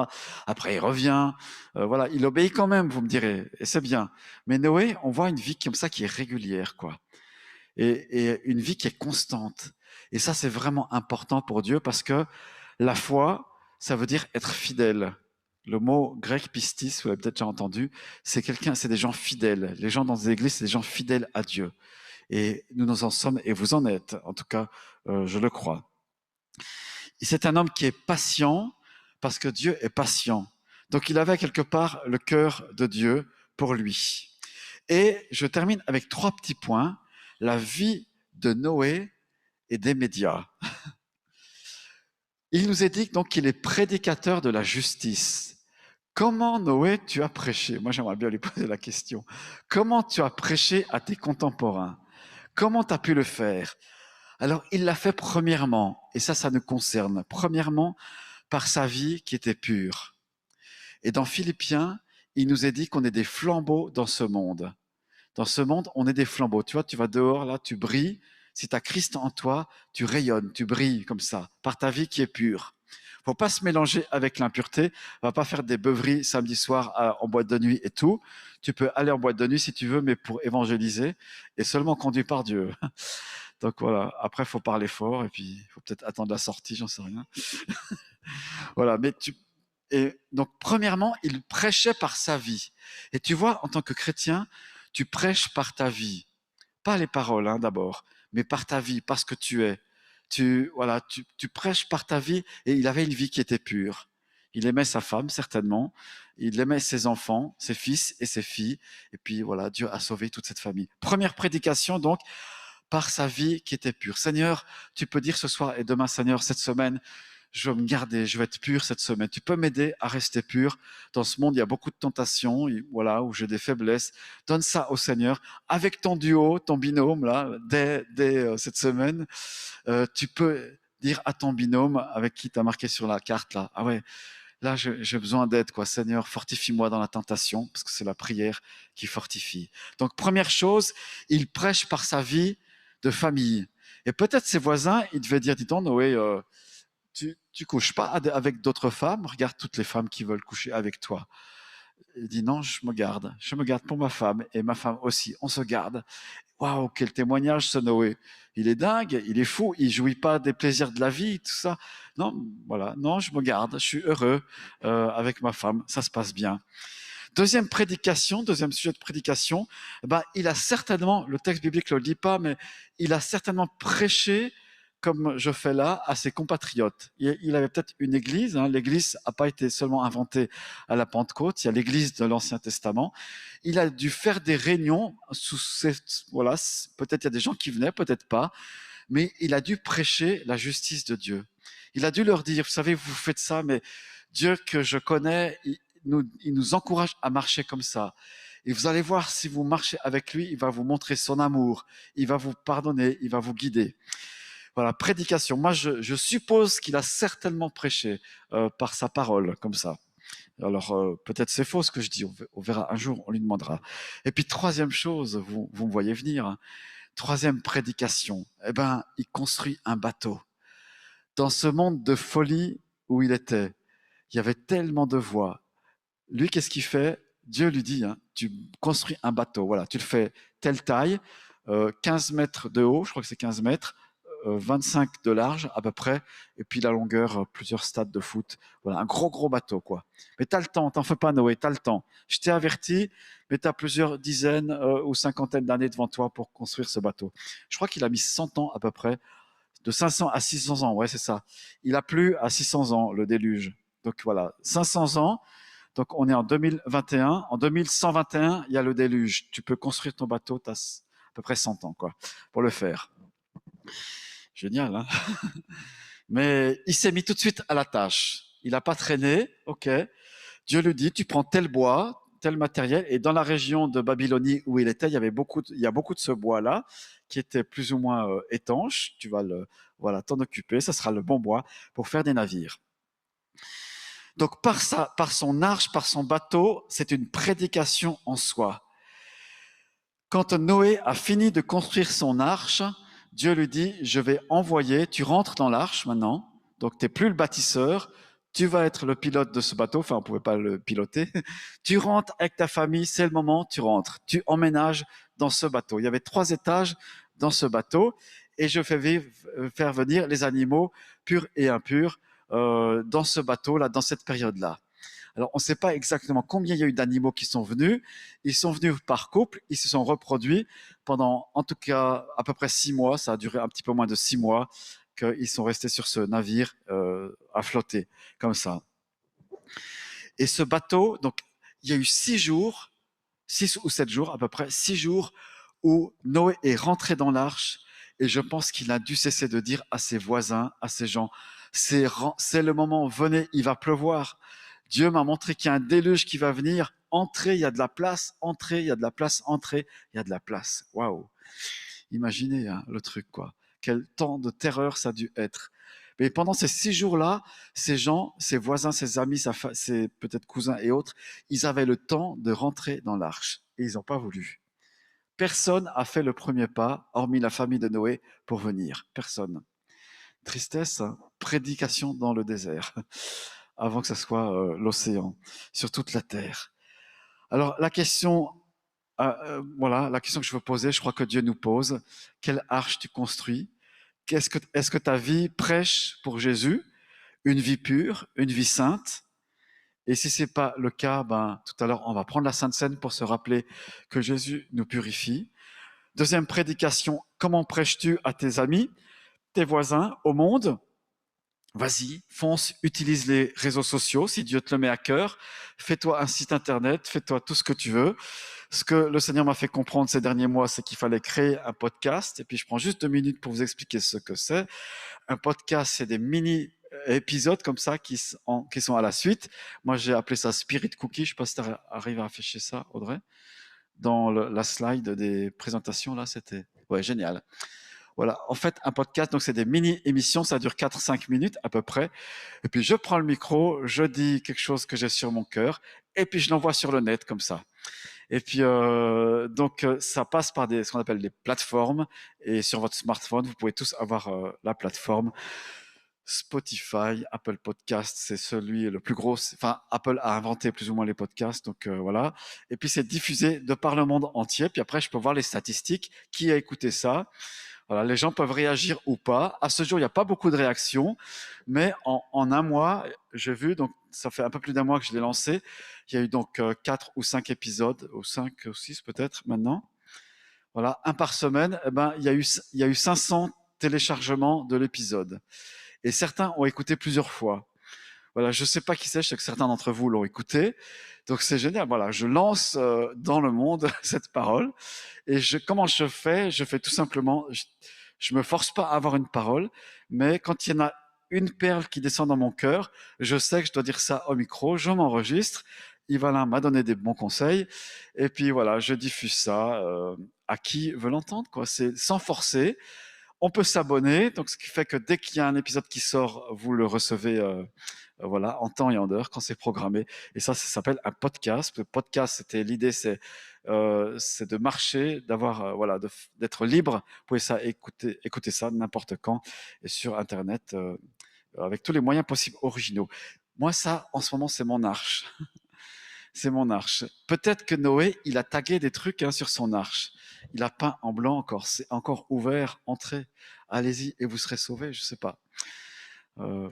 Après il revient, voilà, il obéit quand même, vous me direz, et c'est bien. Mais Noé, on voit une vie comme ça qui est régulière, quoi, et une vie qui est constante. Et ça, c'est vraiment important pour Dieu, parce que la foi, ça veut dire être fidèle. Le mot grec pistis, vous l'avez peut-être déjà entendu, c'est des gens fidèles. Les gens dans les églises, c'est des gens fidèles à Dieu. Et nous en sommes, et vous en êtes, en tout cas, je le crois. Et c'est un homme qui est patient, parce que Dieu est patient. Donc il avait quelque part le cœur de Dieu pour lui. Et je termine avec 3 petits points. La vie de Noé et des médias. Il nous est dit donc qu'il est prédicateur de la justice. Comment, Noé, tu as prêché? Moi, j'aimerais bien lui poser la question. Comment tu as prêché à tes contemporains? Comment tu as pu le faire? Alors, il l'a fait premièrement, et ça nous concerne, premièrement par sa vie qui était pure. Et dans Philippiens, il nous est dit qu'on est des flambeaux dans ce monde. Dans ce monde, on est des flambeaux. Tu vois, tu vas dehors, là, tu brilles. Si tu as Christ en toi, tu rayonnes, tu brilles comme ça, par ta vie qui est pure. Faut pas se mélanger avec l'impureté. On va pas faire des beuveries samedi soir en boîte de nuit et tout. Tu peux aller en boîte de nuit si tu veux, mais pour évangéliser et seulement conduit par Dieu. Donc voilà. Après, faut parler fort et puis il faut peut-être attendre la sortie, j'en sais rien. Voilà. Et donc, premièrement, il prêchait par sa vie. Et tu vois, en tant que chrétien, tu prêches par ta vie. Pas les paroles, hein, d'abord, mais par ta vie, parce que tu es. Tu prêches par ta vie, et il avait une vie qui était pure. Il aimait sa femme, certainement. Il aimait ses enfants, ses fils et ses filles. Et puis voilà, Dieu a sauvé toute cette famille. Première prédication, donc, par sa vie qui était pure. Seigneur, tu peux dire ce soir et demain, Seigneur, cette semaine, je veux me garder, je vais être pur cette semaine. Tu peux m'aider à rester pur. Dans ce monde, il y a beaucoup de tentations, voilà, où j'ai des faiblesses. Donne ça au Seigneur. Avec ton duo, ton binôme, là, dès cette semaine, tu peux dire à ton binôme avec qui tu as marqué sur la carte, là, ah ouais, là, j'ai besoin d'aide, quoi. Seigneur, fortifie-moi dans la tentation, parce que c'est la prière qui fortifie. Donc, première chose, il prêche par sa vie de famille. Et peut-être ses voisins, ils devaient dire, dis donc, Noé, tu couches pas avec d'autres femmes? Regarde toutes les femmes qui veulent coucher avec toi. Il dit, non, je me garde pour ma femme, et ma femme aussi, on se garde. Waouh, quel témoignage ce Noé. Il est dingue, il est fou, il jouit pas des plaisirs de la vie, tout ça. Non, voilà, non, je me garde, je suis heureux avec ma femme, ça se passe bien. Deuxième sujet de prédication, il a certainement, le texte biblique ne le dit pas, mais il a certainement prêché, comme je fais là, à ses compatriotes. Il avait peut-être une église, hein. L'église n'a pas été seulement inventée à la Pentecôte, il y a l'église de l'Ancien Testament. Il a dû faire des réunions, voilà, peut-être il y a des gens qui venaient, peut-être pas, mais il a dû prêcher la justice de Dieu. Il a dû leur dire, vous savez, vous faites ça, mais Dieu que je connais, il nous encourage à marcher comme ça. Et vous allez voir, si vous marchez avec lui, il va vous montrer son amour, il va vous pardonner, il va vous guider. Voilà, prédication. Moi, je suppose qu'il a certainement prêché par sa parole, comme ça. Alors, peut-être c'est faux ce que je dis, on verra un jour, on lui demandera. Et puis, troisième chose, vous me voyez venir, hein. Troisième prédication, il construit un bateau. Dans ce monde de folie où il était, il y avait tellement de voix. Lui, qu'est-ce qu'il fait? Dieu lui dit, hein, tu construis un bateau, voilà, tu le fais telle taille, 15 mètres de haut, je crois que c'est 15 mètres, 25 de large à peu près, et puis la longueur, plusieurs stades de foot. Voilà, un gros bateau, quoi. Mais tu as le temps, t'en fais pas, Noé, tu as le temps. Je t'ai averti, mais tu as plusieurs dizaines ou cinquantaines d'années devant toi pour construire ce bateau. Je crois qu'il a mis 100 ans à peu près, de 500 à 600 ans, ouais, c'est ça. Il a plu à 600 ans, le déluge. Donc voilà, 500 ans. Donc on est en 2021. En 2121, il y a le déluge. Tu peux construire ton bateau, tu as à peu près 100 ans, quoi, pour le faire. Génial, hein? Mais il s'est mis tout de suite à la tâche. Il n'a pas traîné, ok. Dieu lui dit, tu prends tel bois, tel matériel, et dans la région de Babylonie où il était, il y a beaucoup de ce bois-là qui était plus ou moins étanche. Tu vas t'en occuper, ça sera le bon bois pour faire des navires. Donc par son arche, par son bateau, c'est une prédication en soi. Quand Noé a fini de construire son arche, Dieu lui dit, je vais envoyer, tu rentres dans l'arche maintenant, donc tu n'es plus le bâtisseur, tu vas être le pilote de ce bateau, enfin on ne pouvait pas le piloter, tu rentres avec ta famille, c'est le moment, tu rentres, tu emménages dans ce bateau. Il y avait 3 étages dans ce bateau, et je fais faire venir les animaux purs et impurs dans ce bateau-là, dans cette période-là. Alors, on ne sait pas exactement combien il y a eu d'animaux qui sont venus. Ils sont venus par couple, ils se sont reproduits pendant, en tout cas, à peu près 6 mois. Ça a duré un petit peu moins de 6 mois qu'ils sont restés sur ce navire à flotter, comme ça. Et ce bateau, donc, il y a eu 6 jours, 6 ou 7 jours à peu près, 6 jours où Noé est rentré dans l'arche. Et je pense qu'il a dû cesser de dire à ses voisins, à ses gens, c'est le moment, venez, il va pleuvoir. Dieu m'a montré qu'il y a un déluge qui va venir. Entrez, il y a de la place. Entrez, il y a de la place. Entrez, il y a de la place. Waouh! Imaginez hein, le truc, quoi. Quel temps de terreur ça a dû être. Mais pendant ces 6 jours-là, ces gens, ses voisins, ses amis, ses peut-être cousins et autres, ils avaient le temps de rentrer dans l'arche. Et ils n'ont pas voulu. Personne n'a fait le premier pas, hormis la famille de Noé, pour venir. Personne. Tristesse, hein, prédication dans le désert. Avant que ce soit l'océan, sur toute la terre. Alors, la question que je veux poser, je crois que Dieu nous pose, quelle arche tu construis? Est-ce que ta vie prêche pour Jésus, une vie pure, une vie sainte? Et si ce n'est pas le cas, tout à l'heure, on va prendre la Sainte Seine pour se rappeler que Jésus nous purifie. Deuxième prédication, comment prêches-tu à tes amis, tes voisins, au monde? Vas-y, fonce, utilise les réseaux sociaux si Dieu te le met à cœur. Fais-toi un site internet, fais-toi tout ce que tu veux. Ce que le Seigneur m'a fait comprendre ces derniers mois, c'est qu'il fallait créer un podcast. Et puis, je prends juste 2 minutes pour vous expliquer ce que c'est. Un podcast, c'est des mini épisodes comme ça qui sont à la suite. Moi, j'ai appelé ça Spirit Cookie. Je ne sais pas si tu arrives à afficher ça, Audrey. Dans la slide des présentations, là, c'était génial. Voilà, en fait, un podcast, donc c'est des mini-émissions, ça dure 4-5 minutes à peu près. Et puis, je prends le micro, je dis quelque chose que j'ai sur mon cœur, et puis je l'envoie sur le net comme ça. Et puis, donc, ça passe par ce qu'on appelle des plateformes. Et sur votre smartphone, vous pouvez tous avoir la plateforme. Spotify, Apple Podcast, c'est celui le plus gros. Enfin, Apple a inventé plus ou moins les podcasts, donc voilà. Et puis, c'est diffusé de par le monde entier. Puis après, je peux voir les statistiques, qui a écouté ça. Voilà, les gens peuvent réagir ou pas. À ce jour, il n'y a pas beaucoup de réactions, mais en un mois, j'ai vu, donc ça fait un peu plus d'un mois que je l'ai lancé, il y a eu donc 4 ou 5 épisodes, ou 5 ou 6 peut-être maintenant. Voilà, un par semaine, il y a eu 500 téléchargements de l'épisode. Et certains ont écouté plusieurs fois. Voilà, je ne sais pas qui c'est, je sais que certains d'entre vous l'ont écouté. Donc c'est génial. Voilà, je lance dans le monde cette parole. Et comment je fais? Je fais tout simplement, je me force pas à avoir une parole, mais quand il y en a une perle qui descend dans mon cœur, je sais que je dois dire ça au micro, je m'enregistre. Yvalin m'a donné des bons conseils. Et puis voilà, je diffuse ça à qui veut l'entendre, quoi. C'est sans forcer. On peut s'abonner, donc ce qui fait que dès qu'il y a un épisode qui sort, vous le recevez voilà, en temps et en heure quand c'est programmé. Et ça s'appelle un podcast. Le podcast, l'idée, c'est de marcher, d'avoir voilà, d'être libre. Vous pouvez écouter ça n'importe quand et sur Internet avec tous les moyens possibles originaux. Moi, ça, en ce moment, c'est mon arche. C'est mon arche. Peut-être que Noé, il a tagué des trucs sur son arche. Il a peint en blanc encore. C'est encore ouvert. Entrez. Allez-y et vous serez sauvés. Je ne sais pas.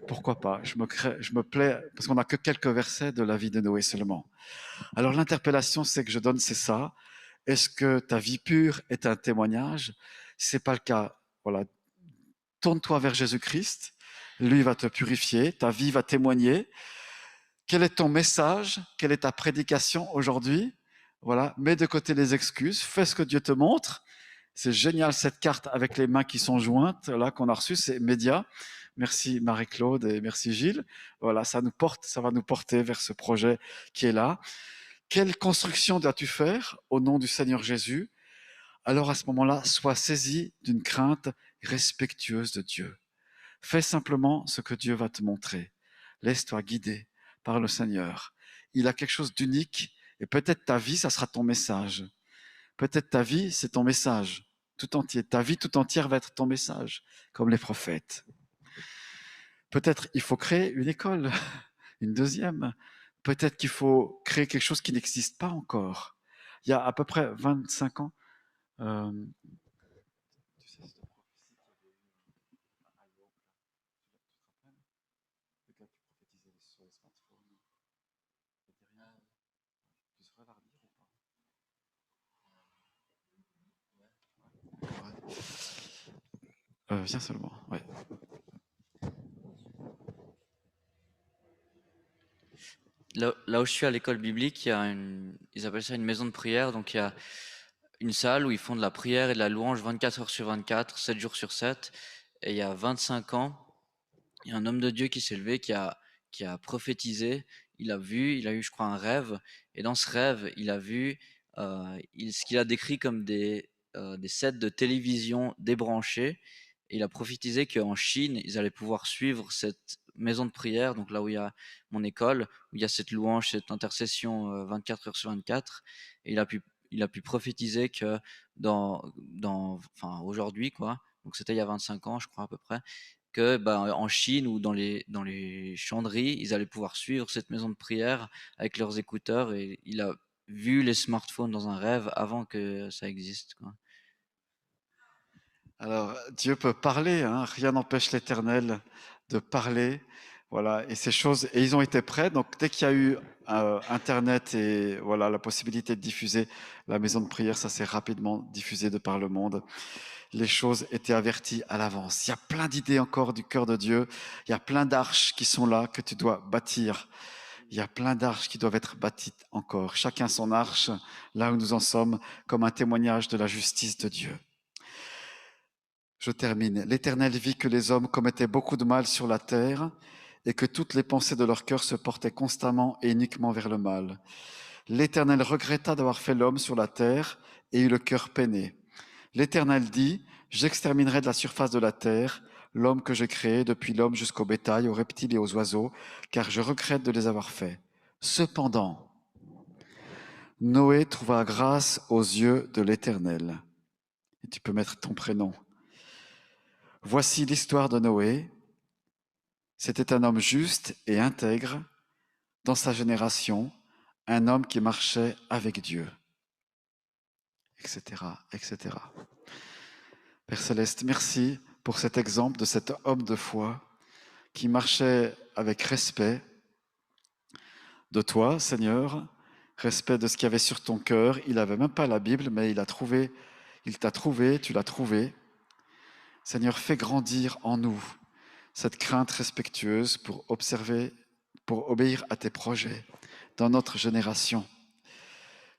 Pourquoi pas? Je me plais parce qu'on n'a que quelques versets de la vie de Noé seulement. Alors l'interpellation, c'est ça. Est-ce que ta vie pure est un témoignage? Si c'est pas le cas, voilà, tourne-toi vers Jésus-Christ. Lui va te purifier. Ta vie va témoigner. Quel est ton message? Quelle est ta prédication aujourd'hui? Voilà, mets de côté les excuses, fais ce que Dieu te montre. C'est génial cette carte avec les mains qui sont jointes, là qu'on a reçue, c'est Média. Merci Marie-Claude et merci Gilles. Voilà, ça va nous porter vers ce projet qui est là. Quelle construction dois-tu faire au nom du Seigneur Jésus? Alors à ce moment-là, sois saisi d'une crainte respectueuse de Dieu. Fais simplement ce que Dieu va te montrer. Laisse-toi guider par le Seigneur. Il a quelque chose d'unique et peut-être ta vie, ça sera ton message. Peut-être ta vie, c'est ton message tout entier. Ta vie tout entière va être ton message, comme les prophètes. Peut-être il faut créer une école, une deuxième. Peut-être qu'il faut créer quelque chose qui n'existe pas encore. Il y a à peu près 25 ans, viens seulement, ouais. Là où je suis à l'école biblique, ils appellent ça une maison de prière. Donc il y a une salle où ils font de la prière et de la louange 24 heures sur 24, 7 jours sur 7. Et il y a 25 ans, il y a un homme de Dieu qui s'est levé, qui a prophétisé. Il a eu, je crois, un rêve. Et dans ce rêve, il a vu ce qu'il a décrit comme des sets de télévision débranchés. Et il a prophétisé qu'en Chine, ils allaient pouvoir suivre cette maison de prière, donc là où il y a mon école, où il y a cette louange, cette intercession 24 heures sur 24. Et il a pu prophétiser que enfin, aujourd'hui, quoi, donc c'était il y a 25 ans, je crois à peu près, que en Chine ou dans les chanderies, ils allaient pouvoir suivre cette maison de prière avec leurs écouteurs, et il a vu les smartphones dans un rêve avant que ça existe, quoi. Alors, Dieu peut parler, rien n'empêche l'Éternel de parler. Voilà, et ces choses, et ils ont été prêts. Donc, dès qu'il y a eu Internet et voilà la possibilité de diffuser la maison de prière, ça s'est rapidement diffusé de par le monde. Les choses étaient averties à l'avance. Il y a plein d'idées encore du cœur de Dieu. Il y a plein d'arches qui sont là que tu dois bâtir. Il y a plein d'arches qui doivent être bâties encore. Chacun son arche, là où nous en sommes, comme un témoignage de la justice de Dieu. Je termine. L'Éternel vit que les hommes commettaient beaucoup de mal sur la terre et que toutes les pensées de leur cœur se portaient constamment et uniquement vers le mal. L'Éternel regretta d'avoir fait l'homme sur la terre et eut le cœur peiné. L'Éternel dit, j'exterminerai de la surface de la terre l'homme que j'ai créé, depuis l'homme jusqu'au bétail, aux reptiles et aux oiseaux, car je regrette de les avoir faits. Cependant, Noé trouva grâce aux yeux de l'Éternel. Et tu peux mettre ton prénom. Voici l'histoire de Noé. C'était un homme juste et intègre dans sa génération, un homme qui marchait avec Dieu, etc., etc. Père Céleste, merci pour cet exemple de cet homme de foi qui marchait avec respect de toi, Seigneur, respect de ce qu'il y avait sur ton cœur. Il n'avait même pas la Bible, mais il t'a trouvé, tu l'as trouvé. Seigneur, fais grandir en nous cette crainte respectueuse pour observer, pour obéir à tes projets dans notre génération.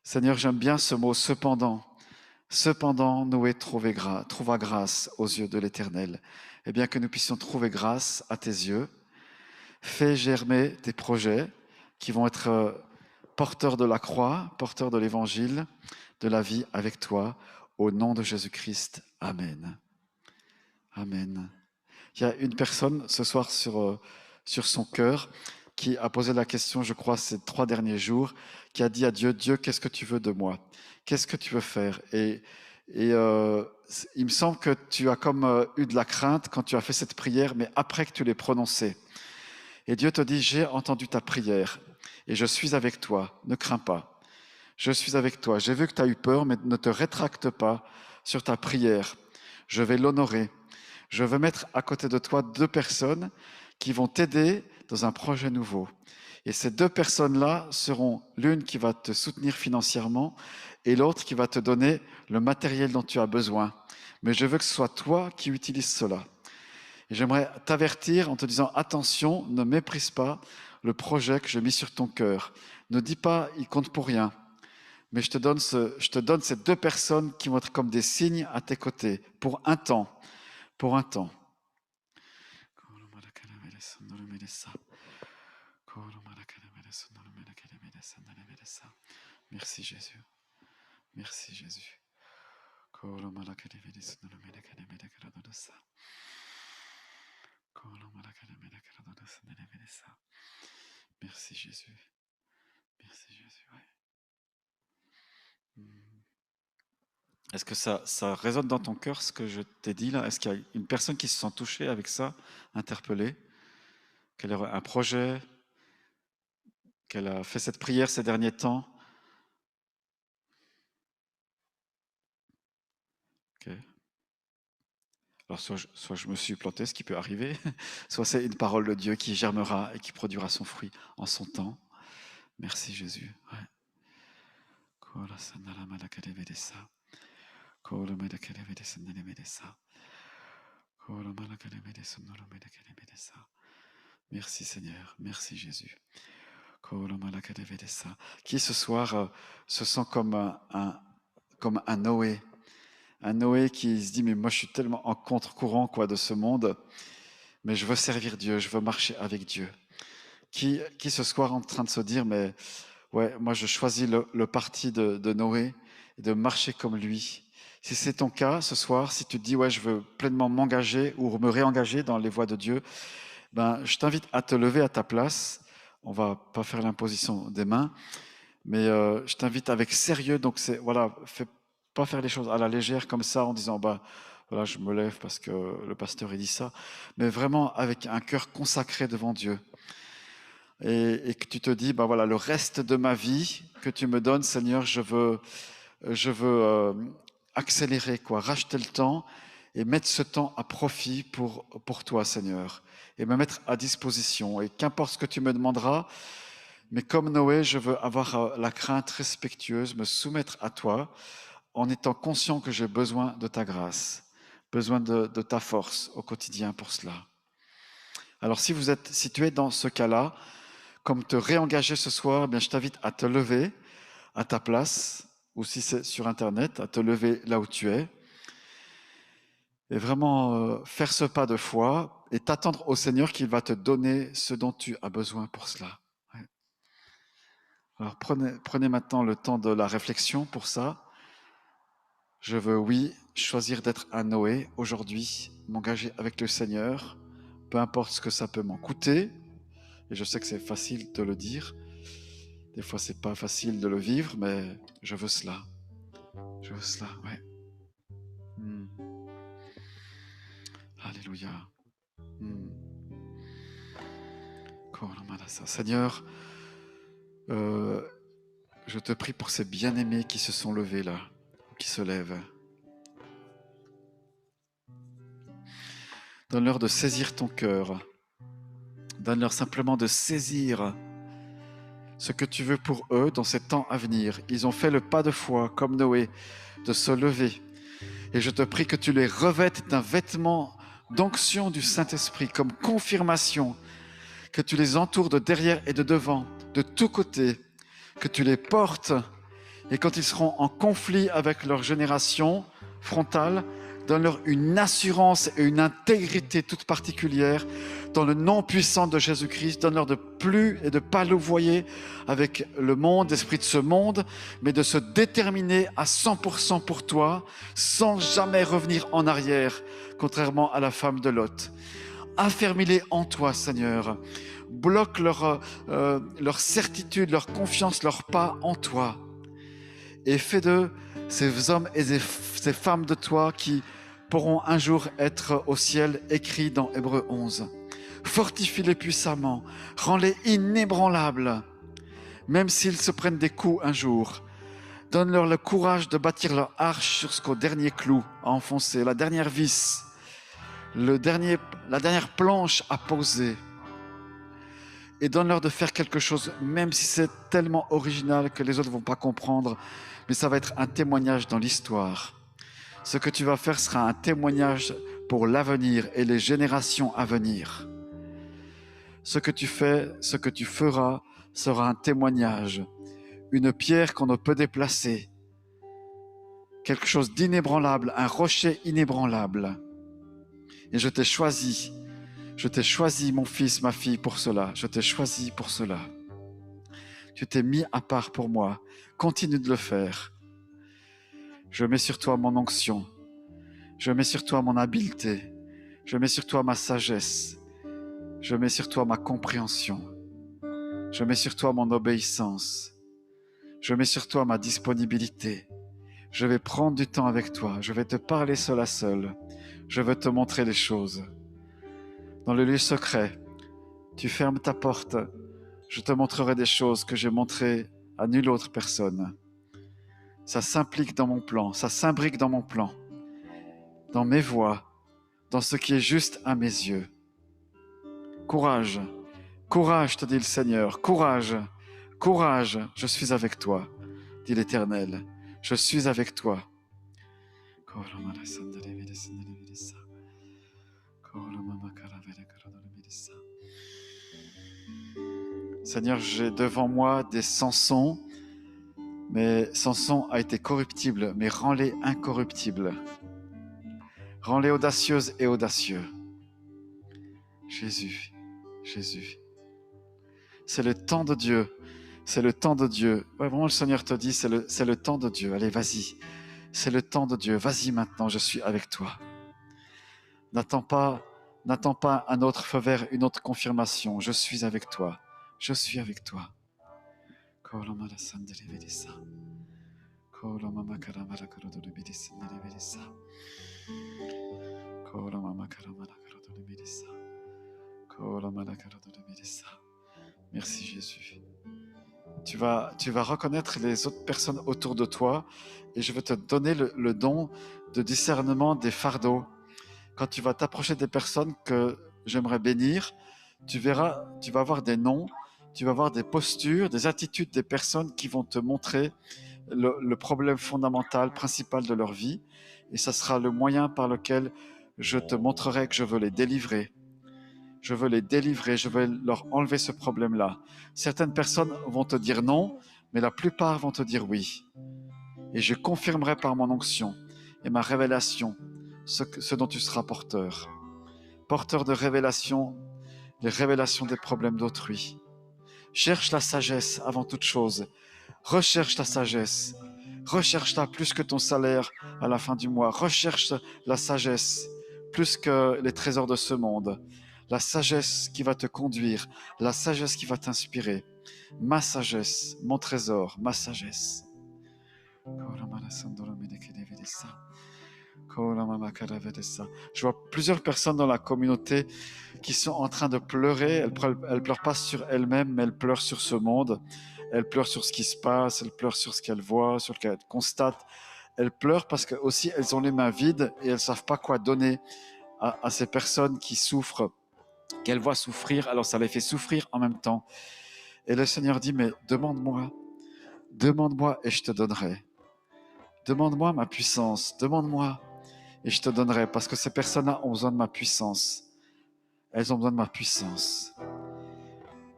Seigneur, j'aime bien ce mot « cependant ». Cependant, Noé trouva grâce aux yeux de l'Éternel. Et bien que nous puissions trouver grâce à tes yeux, fais germer tes projets qui vont être porteurs de la croix, porteurs de l'Évangile, de la vie avec toi, au nom de Jésus-Christ. Amen. Amen. Il y a une personne ce soir sur son cœur qui a posé la question, je crois, ces 3 derniers jours, qui a dit à Dieu, Dieu, qu'est-ce que tu veux de moi? Qu'est-ce que tu veux faire? Et il me semble que tu as comme eu de la crainte quand tu as fait cette prière, mais après que tu l'aies prononcée. Et Dieu te dit, j'ai entendu ta prière et je suis avec toi, ne crains pas. Je suis avec toi. J'ai vu que tu as eu peur, mais ne te rétracte pas sur ta prière. Je vais l'honorer. Je vais mettre à côté de toi 2 personnes qui vont t'aider dans un projet nouveau. Et ces 2 personnes-là seront l'une qui va te soutenir financièrement et l'autre qui va te donner le matériel dont tu as besoin. Mais je veux que ce soit toi qui utilises cela. Et j'aimerais t'avertir en te disant, attention, ne méprise pas le projet que j'ai mis sur ton cœur. Ne dis pas, il compte pour rien. Mais je te donne ces 2 personnes qui vont être comme des signes à tes côtés, pour un temps. Pour un temps. Merci Jésus. Merci Jésus. Merci Jésus. Merci Jésus. Ouais. Est-ce que ça résonne dans ton cœur ce que je t'ai dit là? Est-ce qu'il y a une personne qui se sent touchée avec ça, interpellée, qu'elle a un projet, qu'elle a fait cette prière ces derniers temps? Ok. Alors soit je me suis planté, ce qui peut arriver, soit c'est une parole de Dieu qui germera et qui produira son fruit en son temps. Merci Jésus. Ouais. Merci Seigneur, merci Jésus. Qui ce soir se sent comme un Noé? Un Noé qui se dit, mais moi je suis tellement en contre-courant de ce monde, mais je veux servir Dieu, je veux marcher avec Dieu. Qui ce soir est en train de se dire, mais ouais, moi je choisis le parti de Noé et de marcher comme lui. Si c'est ton cas ce soir, si tu te dis, ouais, je veux pleinement m'engager ou me réengager dans les voies de Dieu, ben, je t'invite à te lever à ta place. On va pas faire l'imposition des mains, mais je t'invite avec sérieux. Donc voilà, fais pas faire les choses à la légère comme ça en disant, bah voilà, je me lève parce que le pasteur il dit ça, mais vraiment avec un cœur consacré devant Dieu. Et que tu te dis, bah voilà, le reste de ma vie que tu me donnes, Seigneur, je veux accélérer, racheter le temps et mettre ce temps à profit pour toi, Seigneur, et me mettre à disposition. Et qu'importe ce que tu me demanderas, mais comme Noé, je veux avoir la crainte respectueuse, me soumettre à toi, en étant conscient que j'ai besoin de ta grâce, besoin de ta force au quotidien pour cela. Alors si tu es dans ce cas-là, comme te réengager ce soir, eh bien, je t'invite à te lever à ta place, ou si c'est sur Internet, à te lever là où tu es. Et vraiment faire ce pas de foi et t'attendre au Seigneur qu'il va te donner ce dont tu as besoin pour cela. Ouais. Alors prenez maintenant le temps de la réflexion pour ça. Je veux, oui, choisir d'être un Noé aujourd'hui, m'engager avec le Seigneur, peu importe ce que ça peut m'en coûter. Et je sais que c'est facile de le dire. Des fois, c'est pas facile de le vivre, mais je veux cela. Je veux cela, ouais. Alléluia. Seigneur, je te prie pour ces bien-aimés qui se sont levés là, qui se lèvent. Donne-leur de saisir ton cœur. Donne-leur simplement de saisir ce que tu veux pour eux dans ces temps à venir. Ils ont fait le pas de foi, comme Noé, de se lever. Et je te prie que tu les revêtes d'un vêtement d'onction du Saint-Esprit, comme confirmation, que tu les entoures de derrière et de devant, de tous côtés, que tu les portes, et quand ils seront en conflit avec leur génération frontale, donne-leur une assurance et une intégrité toute particulière dans le nom puissant de Jésus-Christ. Donne-leur de plus et de ne pas louvoyer avec le monde, l'esprit de ce monde, mais de se déterminer à 100% pour toi, sans jamais revenir en arrière, contrairement à la femme de Lot. Affermis-les en toi, Seigneur. Bloque leur certitude, leur confiance, leur pas en toi. Et fais d'eux ces hommes et ces femmes de toi qui pourront un jour être au ciel, écrit dans Hébreux 11. Fortifie-les puissamment, rends-les inébranlables, même s'ils se prennent des coups un jour. Donne-leur le courage de bâtir leur arche jusqu'au dernier clou à enfoncer, la dernière vis, la dernière planche à poser. Et donne-leur de faire quelque chose, même si c'est tellement original que les autres ne vont pas comprendre, mais ça va être un témoignage dans l'histoire. Ce que tu vas faire sera un témoignage pour l'avenir et les générations à venir. Ce que tu fais, ce que tu feras, sera un témoignage, une pierre qu'on ne peut déplacer, quelque chose d'inébranlable, un rocher inébranlable. Et je t'ai choisi, mon fils, ma fille, pour cela. Je t'ai choisi pour cela. Tu t'es mis à part pour moi. Continue de le faire. Je mets sur toi mon onction. Je mets sur toi mon habileté. Je mets sur toi ma sagesse. Je mets sur toi ma compréhension. Je mets sur toi mon obéissance. Je mets sur toi ma disponibilité. Je vais prendre du temps avec toi. Je vais te parler seul à seul. Je veux te montrer les choses. Dans le lieu secret, tu fermes ta porte. Je te montrerai des choses que j'ai montrées à nulle autre personne. Ça s'implique dans mon plan, ça s'imbrique dans mon plan, dans mes voies, dans ce qui est juste à mes yeux. Courage, courage, te dit le Seigneur, courage, courage, je suis avec toi, dit l'Éternel, je suis avec toi. Seigneur, j'ai devant moi des Samsons, mais Samson a été corruptible, mais rends-les incorruptibles. Rends-les audacieuses et audacieux. Jésus, Jésus. C'est le temps de Dieu. C'est le temps de Dieu. Ouais, vraiment, le Seigneur te dit, c'est le temps de Dieu. Allez, vas-y. C'est le temps de Dieu. Vas-y maintenant, je suis avec toi. N'attends pas un autre feu vert, une autre confirmation. Je suis avec toi. Je suis avec toi. Merci Jésus. Tu vas reconnaître les autres personnes autour de toi et je vais te donner le don de discernement des fardeaux. Quand tu vas t'approcher des personnes que j'aimerais bénir, tu verras, tu vas avoir des noms, tu vas avoir des postures, des attitudes des personnes qui vont te montrer le problème fondamental, principal de leur vie. Et ça sera le moyen par lequel je te montrerai que je veux les délivrer. Je veux les délivrer, je veux leur enlever ce problème-là. Certaines personnes vont te dire non, mais la plupart vont te dire oui. Et je confirmerai par mon onction et ma révélation ce dont tu seras porteur. Porteur de révélations, les révélations des problèmes d'autrui. Cherche la sagesse avant toute chose. Recherche la sagesse. Recherche-la plus que ton salaire à la fin du mois. Recherche la sagesse plus que les trésors de ce monde. La sagesse qui va te conduire, la sagesse qui va t'inspirer. Ma sagesse, mon trésor, ma sagesse. Je vois plusieurs personnes dans la communauté qui sont en train de pleurer. Elles ne pleurent pas sur elles-mêmes, mais elles pleurent sur ce monde. Elles pleurent sur ce qui se passe, elles pleurent sur ce qu'elles voient, sur ce qu'elles constatent. Elles pleurent parce que aussi elles ont les mains vides et elles ne savent pas quoi donner à ces personnes qui souffrent, qu'elles voient souffrir. Alors ça les fait souffrir en même temps. Et le Seigneur dit, mais demande-moi et je te donnerai. Demande-moi ma puissance, demande-moi et je te donnerai, parce que ces personnes-là ont besoin de ma puissance. Elles ont besoin de ma puissance.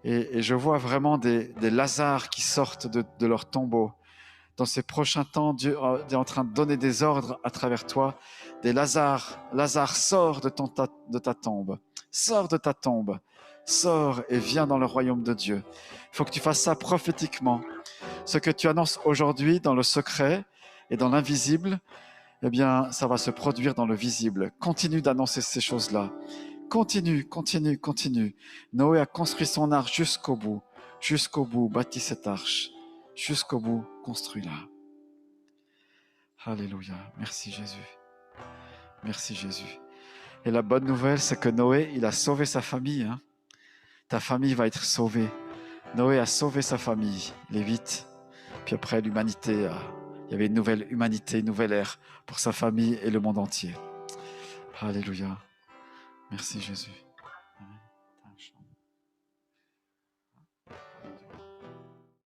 Et je vois vraiment des Lazars qui sortent de leur tombeau. Dans ces prochains temps, Dieu est en train de donner des ordres à travers toi. Des Lazare, sors de ta tombe. Sors de ta tombe. Sors et viens dans le royaume de Dieu. Il faut que tu fasses ça prophétiquement. Ce que tu annonces aujourd'hui dans le secret et dans l'invisible, eh bien, ça va se produire dans le visible. Continue d'annoncer ces choses-là. Continue. Noé a construit son arche jusqu'au bout, bâti cette arche. Jusqu'au bout, construis-la. Alléluia. Merci Jésus. Merci Jésus. Et la bonne nouvelle, c'est que Noé, il a sauvé sa famille. Hein. Ta famille va être sauvée. Noé a sauvé sa famille, les 8. Puis après, l'humanité, il y avait une nouvelle humanité, une nouvelle ère pour sa famille et le monde entier. Alléluia. Merci Jésus.